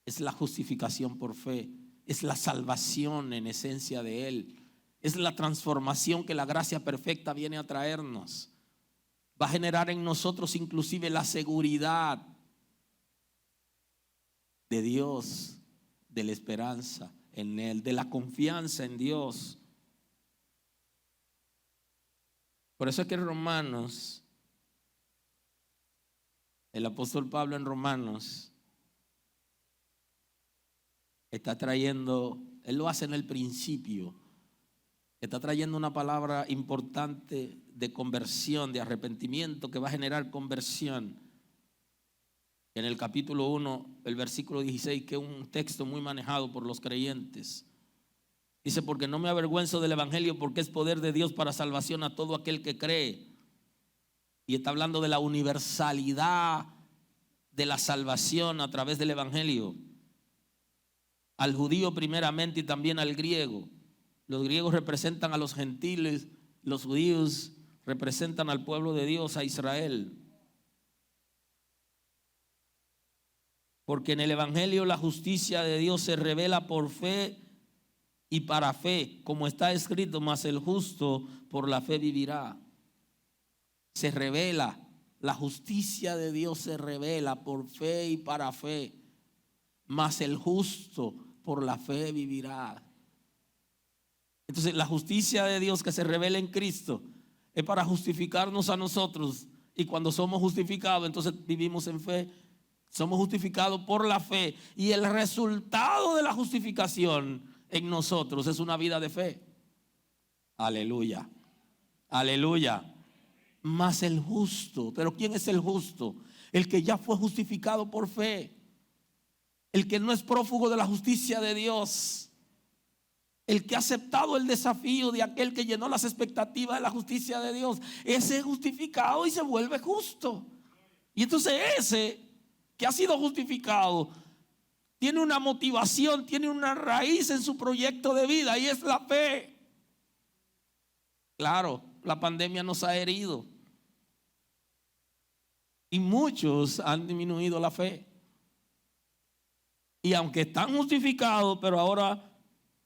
es la justificación por fe, es la salvación en esencia de Él, es la transformación que la gracia perfecta viene a traernos. Va a generar en nosotros inclusive la seguridad de Dios, de la esperanza en Él, de la confianza en Dios. Por eso es que en Romanos, el apóstol Pablo en Romanos está trayendo, él lo hace en el principio, está trayendo una palabra importante de conversión, de arrepentimiento que va a generar conversión. En el capítulo 1, el versículo 16, que es un texto muy manejado por los creyentes. Dice, porque no me avergüenzo del evangelio, porque es poder de Dios para salvación a todo aquel que cree. Y está hablando de la universalidad de la salvación a través del evangelio. Al judío primeramente y también al griego. Los griegos representan a los gentiles, los judíos representan al pueblo de Dios, a Israel. Porque en el evangelio la justicia de Dios se revela por fe y para fe, como está escrito, mas el justo por la fe vivirá. Se revela, la justicia de Dios se revela por fe y para fe, mas el justo por la fe vivirá. Entonces la justicia de Dios que se revela en Cristo es para justificarnos a nosotros, y cuando somos justificados entonces vivimos en fe. Somos justificados por la fe, y el resultado de la justificación en nosotros es una vida de fe. Aleluya, aleluya. Mas el justo, ¿pero quién es el justo? El que ya fue justificado por fe, el que no es prófugo de la justicia de Dios, el que ha aceptado el desafío de aquel que llenó las expectativas de la justicia de Dios. Ese es justificado y se vuelve justo. Y entonces ese que ha sido justificado tiene una motivación, tiene una raíz en su proyecto de vida, y es la fe. Claro, la pandemia nos ha herido y muchos han disminuido la fe, y aunque están justificados, pero ahora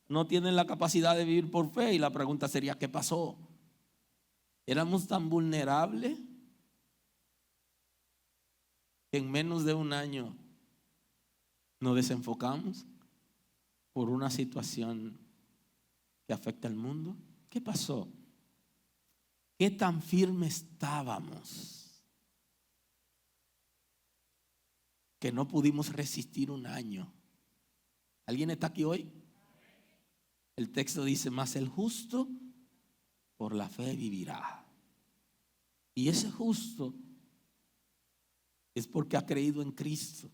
no tienen la capacidad de vivir por fe. Y la pregunta sería, ¿qué pasó? ¿Éramos tan vulnerables que en menos de un año nos desenfocamos por una situación que afecta al mundo? ¿Qué pasó? ¿Qué tan firmes estábamos que no pudimos resistir un año? ¿Alguien está aquí hoy? El texto dice, mas el justo por la fe vivirá. Y ese justo es porque ha creído en Cristo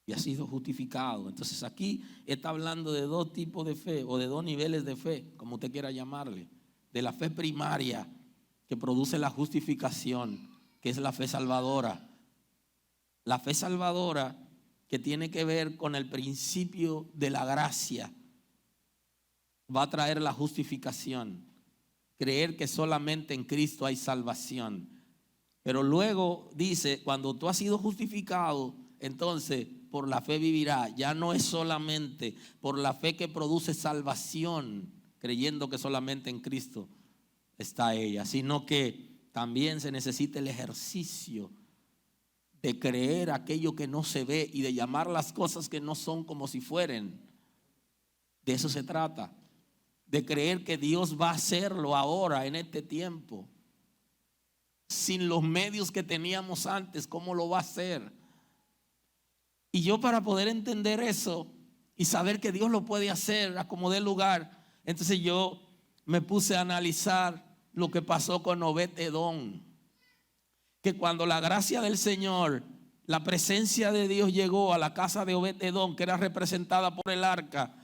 y ha sido justificado. Entonces aquí está hablando de dos tipos de fe, o de dos niveles de fe, como usted quiera llamarle. De la fe primaria, que produce la justificación, que es la fe salvadora. La fe salvadora que tiene que ver con el principio de la gracia, va a traer la justificación. Creer que solamente en Cristo hay salvación. Pero luego dice, cuando tú has sido justificado, entonces por la fe vivirá. Ya no es solamente por la fe que produce salvación, creyendo que solamente en Cristo está ella, sino que también se necesita el ejercicio de creer aquello que no se ve y de llamar las cosas que no son como si fueran. De eso se trata, de creer que Dios va a hacerlo ahora en este tiempo. sin los medios que teníamos antes, ¿cómo lo va a hacer? Y yo, para poder entender eso y saber que Dios lo puede hacer a como dé lugar, entonces yo me puse a analizar lo que pasó con Obed-Edom. Que cuando la gracia del Señor, la presencia de Dios llegó a la casa de Obed-Edom, que era representada por el arca,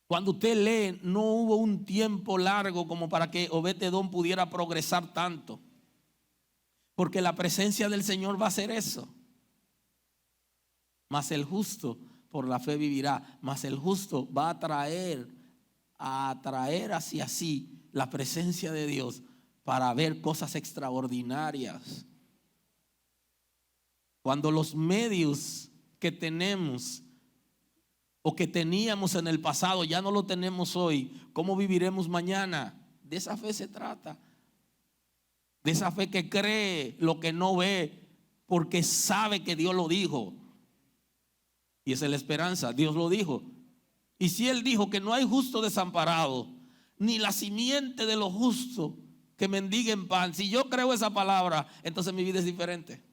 cuando usted lee, no hubo un tiempo largo como para que Obed-Edom pudiera progresar tanto. Porque la presencia del Señor va a hacer eso. Mas el justo por la fe vivirá. Mas el justo va a atraer hacia sí la presencia de Dios para ver cosas extraordinarias. Cuando los medios que tenemos o que teníamos en el pasado ya no lo tenemos hoy, ¿cómo viviremos mañana? De esa fe se trata. De esa fe que cree lo que no ve, porque sabe que Dios lo dijo. Y esa es la esperanza, Dios lo dijo. Y si Él dijo que no hay justo desamparado, ni la simiente de lo justo que mendiguen pan, si yo creo esa palabra, entonces mi vida es diferente.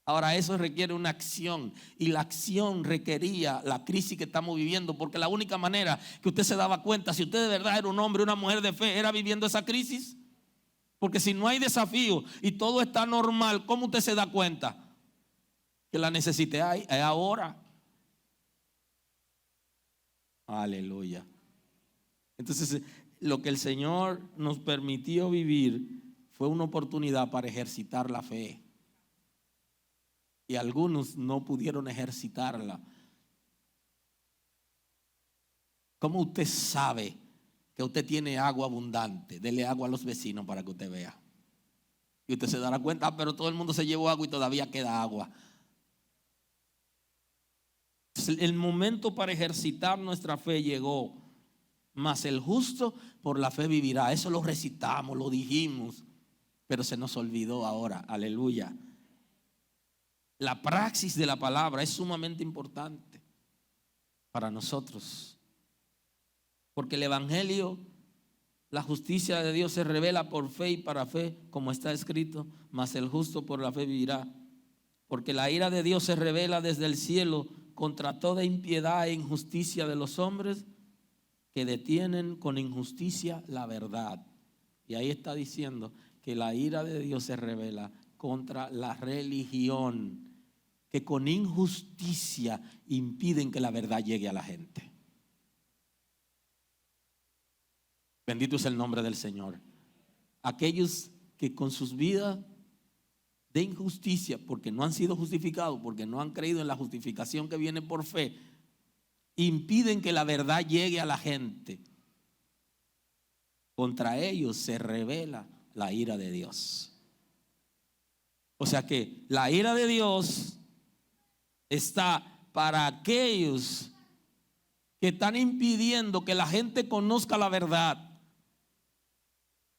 Ahora, eso requiere una acción, y la acción requería la crisis que estamos viviendo, porque la única manera que usted se daba cuenta si usted de verdad era un hombre, una mujer de fe, era viviendo esa crisis. Porque si no hay desafío y todo está normal, ¿cómo usted se da cuenta que la necesite? Es ahora. Aleluya. Entonces, lo que el Señor nos permitió vivir fue una oportunidad para ejercitar la fe. Y algunos no pudieron ejercitarla. ¿Cómo usted sabe que usted tiene agua abundante? Dele agua a los vecinos para que usted vea. Y usted se dará cuenta, pero todo el mundo se llevó agua y todavía queda agua. Entonces, el momento para ejercitar nuestra fe llegó. Mas el justo por la fe vivirá. Eso lo recitamos, lo dijimos, pero se nos olvidó ahora. Aleluya. La praxis de la palabra es sumamente importante para nosotros. Porque el evangelio, la justicia de Dios se revela por fe y para fe, como está escrito, mas el justo por la fe vivirá. Porque la ira de Dios se revela desde el cielo contra toda impiedad e injusticia de los hombres que detienen con injusticia la verdad. Y ahí está diciendo que la ira de Dios se revela contra la religión, que con injusticia impiden que la verdad llegue a la gente. Bendito es el nombre del Señor. Aquellos que con sus vidas de injusticia, porque no han sido justificados, porque no han creído en la justificación que viene por fe, impiden que la verdad llegue a la gente. Contra ellos se revela la ira de Dios. O sea que la ira de Dios está para aquellos que están impidiendo que la gente conozca la verdad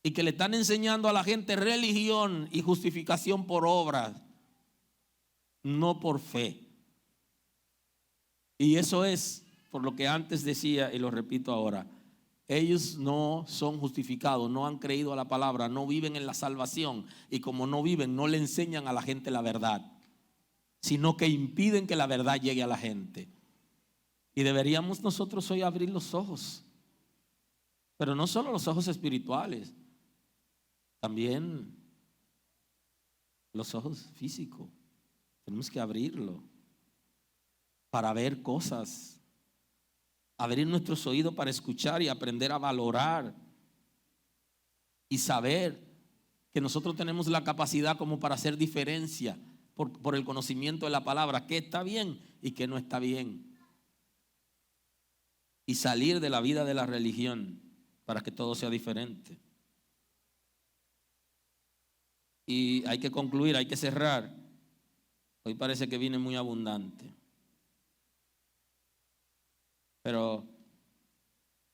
y que le están enseñando a la gente religión y justificación por obras, no por fe. Y eso es por lo que antes decía y lo repito ahora. Ellos no son justificados, no han creído a la palabra, no viven en la salvación, y como no viven, no le enseñan a la gente la verdad, sino que impiden que la verdad llegue a la gente. Y deberíamos nosotros hoy abrir los ojos, pero no solo los ojos espirituales, también los ojos físicos. Tenemos que abrirlo para ver cosas, abrir nuestros oídos para escuchar y aprender a valorar y saber que nosotros tenemos la capacidad como para hacer diferencia por el conocimiento de la palabra, qué está bien y qué no está bien, y salir de la vida de la religión para que todo sea diferente. Y hay que concluir, hay que cerrar. Hoy parece que viene muy abundante, pero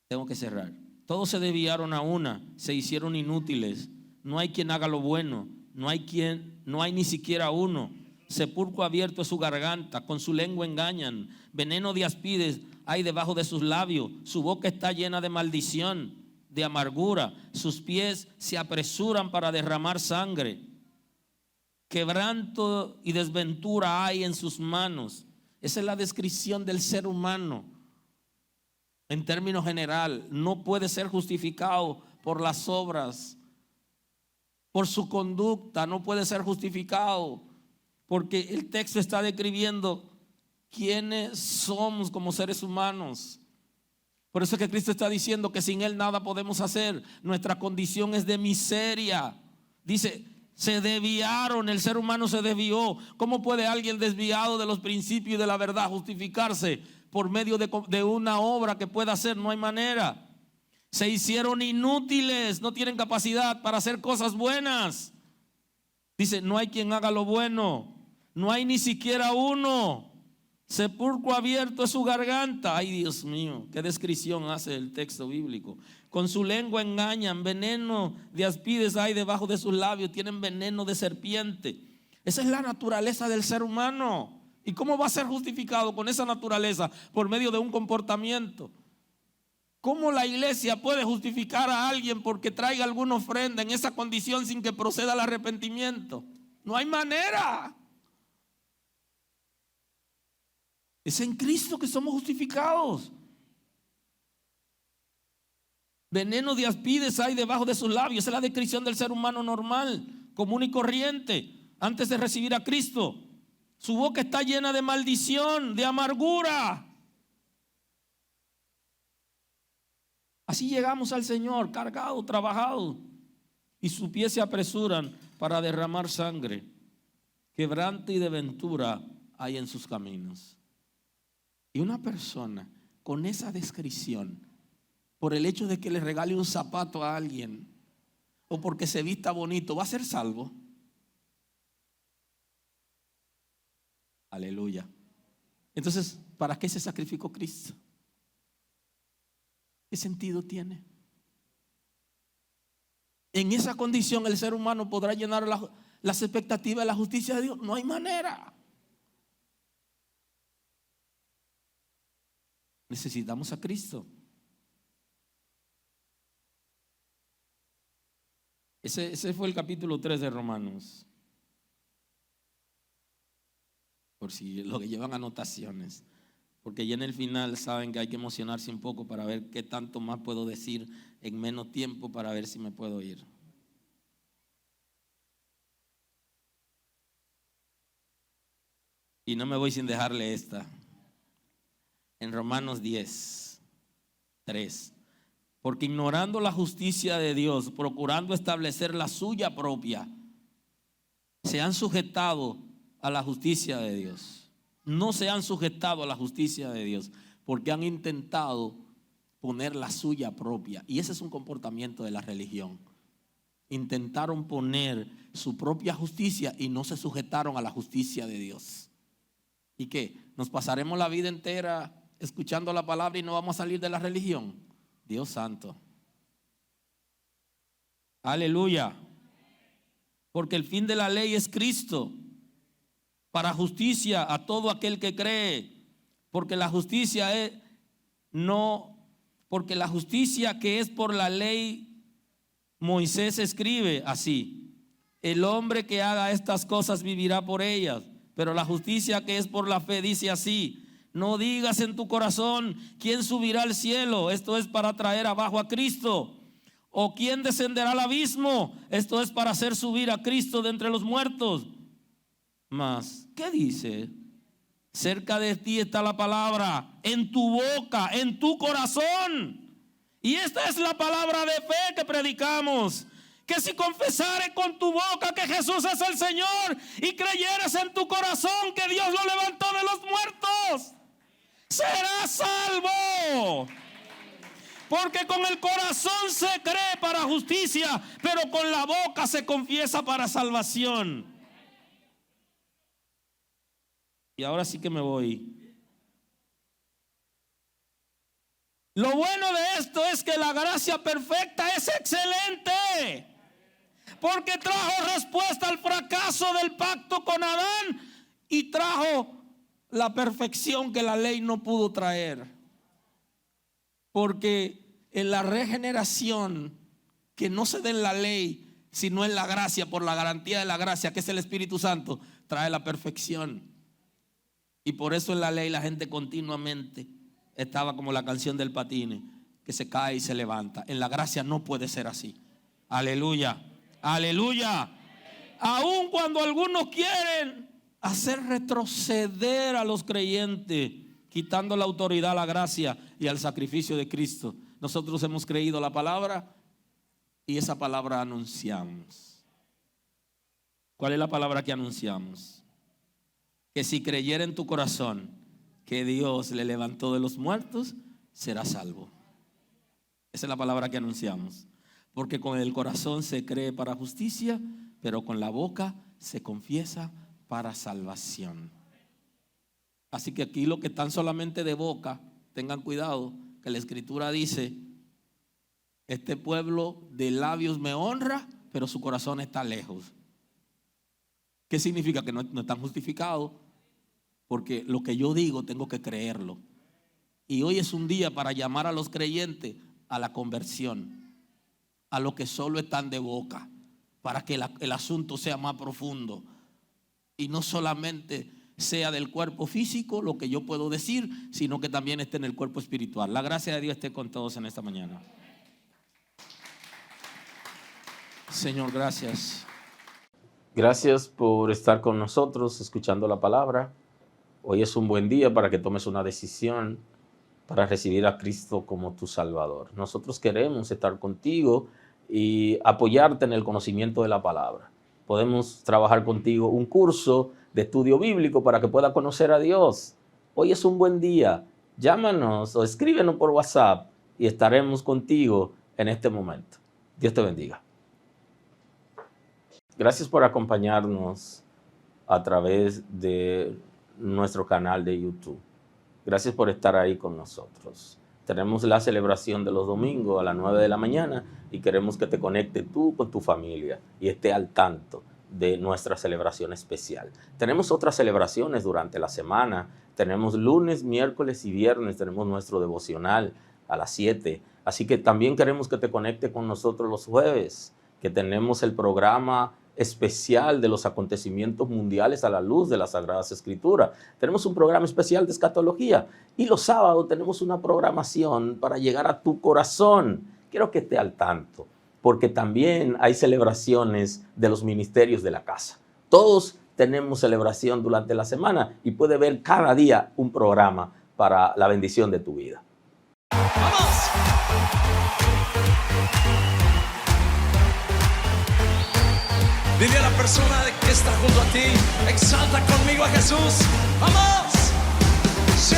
tengo que cerrar. Todos se desviaron a una, se hicieron inútiles. No hay quien haga lo bueno, no hay ni siquiera uno. Sepulcro abierto es su garganta, con su lengua engañan. Veneno de áspides hay debajo de sus labios, su boca está llena de maldición. de amargura. Sus pies se apresuran para derramar sangre. Quebranto y desventura hay en sus manos. Esa es la descripción del ser humano. En términos general, no puede ser justificado por las obras, por su conducta, no puede ser justificado, porque el texto está describiendo quiénes somos como seres humanos. Por eso es que Cristo está diciendo que sin Él nada podemos hacer. Nuestra condición es de miseria. Dice, se desviaron, el ser humano se desvió. ¿Cómo puede alguien desviado de los principios y de la verdad justificarse por medio de una obra que pueda hacer? No hay manera. Se hicieron inútiles, no tienen capacidad para hacer cosas buenas. Dice, no hay quien haga lo bueno, no hay ni siquiera uno. Sepulcro abierto es su garganta. Ay, Dios mío, qué descripción hace el texto bíblico. Con su lengua engañan, veneno de aspides hay debajo de sus labios, tienen veneno de serpiente. Esa es la naturaleza del ser humano. ¿Y cómo va a ser justificado con esa naturaleza? Por medio de un comportamiento. ¿Cómo la iglesia puede justificar a alguien porque traiga alguna ofrenda en esa condición sin que proceda al arrepentimiento? No hay manera. Es en Cristo que somos justificados. Veneno de aspides hay debajo de sus labios. Esa es la descripción del ser humano normal, común y corriente, antes de recibir a Cristo. Su boca está llena de maldición, de amargura. Así llegamos al Señor, cargados, trabajados, y sus pies se apresuran para derramar sangre. Quebranto y desventura hay en sus caminos. Y una persona con esa descripción, por el hecho de que le regale un zapato a alguien o porque se vista bonito, ¿va a ser salvo? Aleluya. Entonces, ¿para qué se sacrificó Cristo? ¿Qué sentido tiene? En esa condición el ser humano podrá llenar las expectativas de la justicia de Dios. No hay manera. Necesitamos a Cristo. Ese fue el capítulo 3 de Romanos. Por si lo que llevan anotaciones. Porque ya en el final saben que hay que emocionarse un poco para ver qué tanto más puedo decir en menos tiempo para ver si me puedo ir. Y no me voy sin dejarle esta. En Romanos 10, 3. Porque ignorando la justicia de Dios, procurando establecer la suya propia, se han sujetado a la justicia de Dios. No se han sujetado a la justicia de Dios porque han intentado poner la suya propia. Y ese es un comportamiento de la religión. Intentaron poner su propia justicia y no se sujetaron a la justicia de Dios. ¿Y qué? ¿Nos pasaremos la vida entera escuchando la palabra y no vamos a salir de la religión? Dios santo. Aleluya. Porque el fin de la ley es Cristo, para justicia a todo aquel que cree. Porque la justicia porque la justicia que es por la ley, Moisés escribe así: el hombre que haga estas cosas vivirá por ellas. Pero la justicia que es por la fe dice así: no digas en tu corazón, ¿quién subirá al cielo? Esto es para traer abajo a Cristo. ¿O quién descenderá al abismo? Esto es para hacer subir a Cristo de entre los muertos. Mas, ¿qué dice? Cerca de ti está la palabra, en tu boca, en tu corazón. Y esta es la palabra de fe que predicamos: que si confesares con tu boca que Jesús es el Señor y creyeres en tu corazón que Dios lo levantó de los muertos, serás salvo. Porque con el corazón se cree para justicia, pero con la boca se confiesa para salvación. Y ahora sí que me voy. Lo bueno de esto es que la gracia perfecta es excelente, porque trajo respuesta al fracaso del pacto con Adán y trajo la perfección que la ley no pudo traer. Porque en la regeneración, que no se dé en la ley, sino en la gracia, por la garantía de la gracia, que es el Espíritu Santo, trae la perfección. Y por eso en la ley la gente continuamente estaba como la canción del patine, que se cae y se levanta. En la gracia no puede ser así. Aleluya, aleluya. Aun cuando algunos quieren hacer retroceder a los creyentes, quitando la autoridad a la gracia y al sacrificio de Cristo, nosotros hemos creído la palabra y esa palabra anunciamos. ¿Cuál es la palabra que anunciamos? Que si creyera en tu corazón que Dios le levantó de los muertos, será salvo. Esa es la palabra que anunciamos. Porque con el corazón se cree para justicia, pero con la boca se confiesa para salvación. Así que aquí los que están solamente de boca, tengan cuidado, que la Escritura dice: este pueblo de labios me honra, pero su corazón está lejos. ¿Qué significa? Que no están justificados, porque lo que yo digo tengo que creerlo. Y hoy es un día para llamar a los creyentes a la conversión, a los que solo están de boca, para que el asunto sea más profundo y no solamente sea del cuerpo físico lo que yo puedo decir, sino que también esté en el cuerpo espiritual. La gracia de Dios esté con todos en esta mañana. Señor, gracias. Gracias por estar con nosotros escuchando la palabra. Hoy es un buen día para que tomes una decisión para recibir a Cristo como tu Salvador. Nosotros queremos estar contigo y apoyarte en el conocimiento de la palabra. Podemos trabajar contigo un curso de estudio bíblico para que puedas conocer a Dios. Hoy es un buen día. Llámanos o escríbenos por WhatsApp y estaremos contigo en este momento. Dios te bendiga. Gracias por acompañarnos a través de nuestro canal de YouTube. Gracias por estar ahí con nosotros. Tenemos la celebración de los domingos a las 9 de la mañana y queremos que te conectes tú con tu familia y esté al tanto de nuestra celebración especial. Tenemos otras celebraciones durante la semana. Tenemos lunes, miércoles y viernes. Tenemos nuestro devocional a las 7. Así que también queremos que te conectes con nosotros los jueves, que tenemos el programa especial de los acontecimientos mundiales a la luz de las Sagradas Escrituras. Tenemos un programa especial de escatología y los sábados tenemos una programación para llegar a tu corazón. Quiero que esté al tanto, porque también hay celebraciones de los ministerios de la casa. Todos tenemos celebración durante la semana y puedes ver cada día un programa para la bendición de tu vida. ¡Vamos! Dile a la persona que está junto a ti, exalta conmigo a Jesús. ¡Vamos! ¡Sí!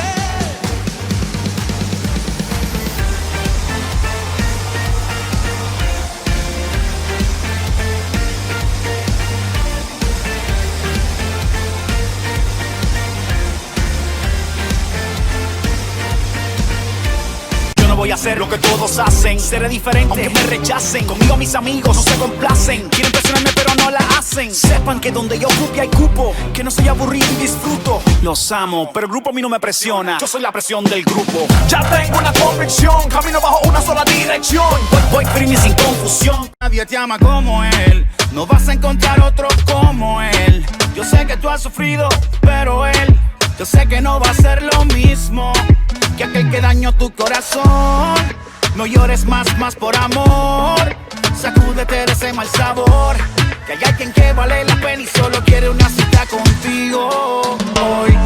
Voy a hacer lo que todos hacen, seré diferente aunque me rechacen. Conmigo mis amigos no se complacen, quieren presionarme pero no la hacen. Sepan que donde yo ocupe hay cupo, que no soy aburrido y disfruto. Los amo, pero el grupo a mí no me presiona, yo soy la presión del grupo. Ya tengo una convicción, camino bajo una sola dirección. Voy firme y sin confusión. Nadie te ama como él, no vas a encontrar otro como él. Yo sé que tú has sufrido, pero él, yo sé que no va a ser lo mismo que aquel que dañó tu corazón. No llores más por amor. Sacúdete de ese mal sabor, que hay alguien que vale la pena y solo quiere una cita contigo hoy.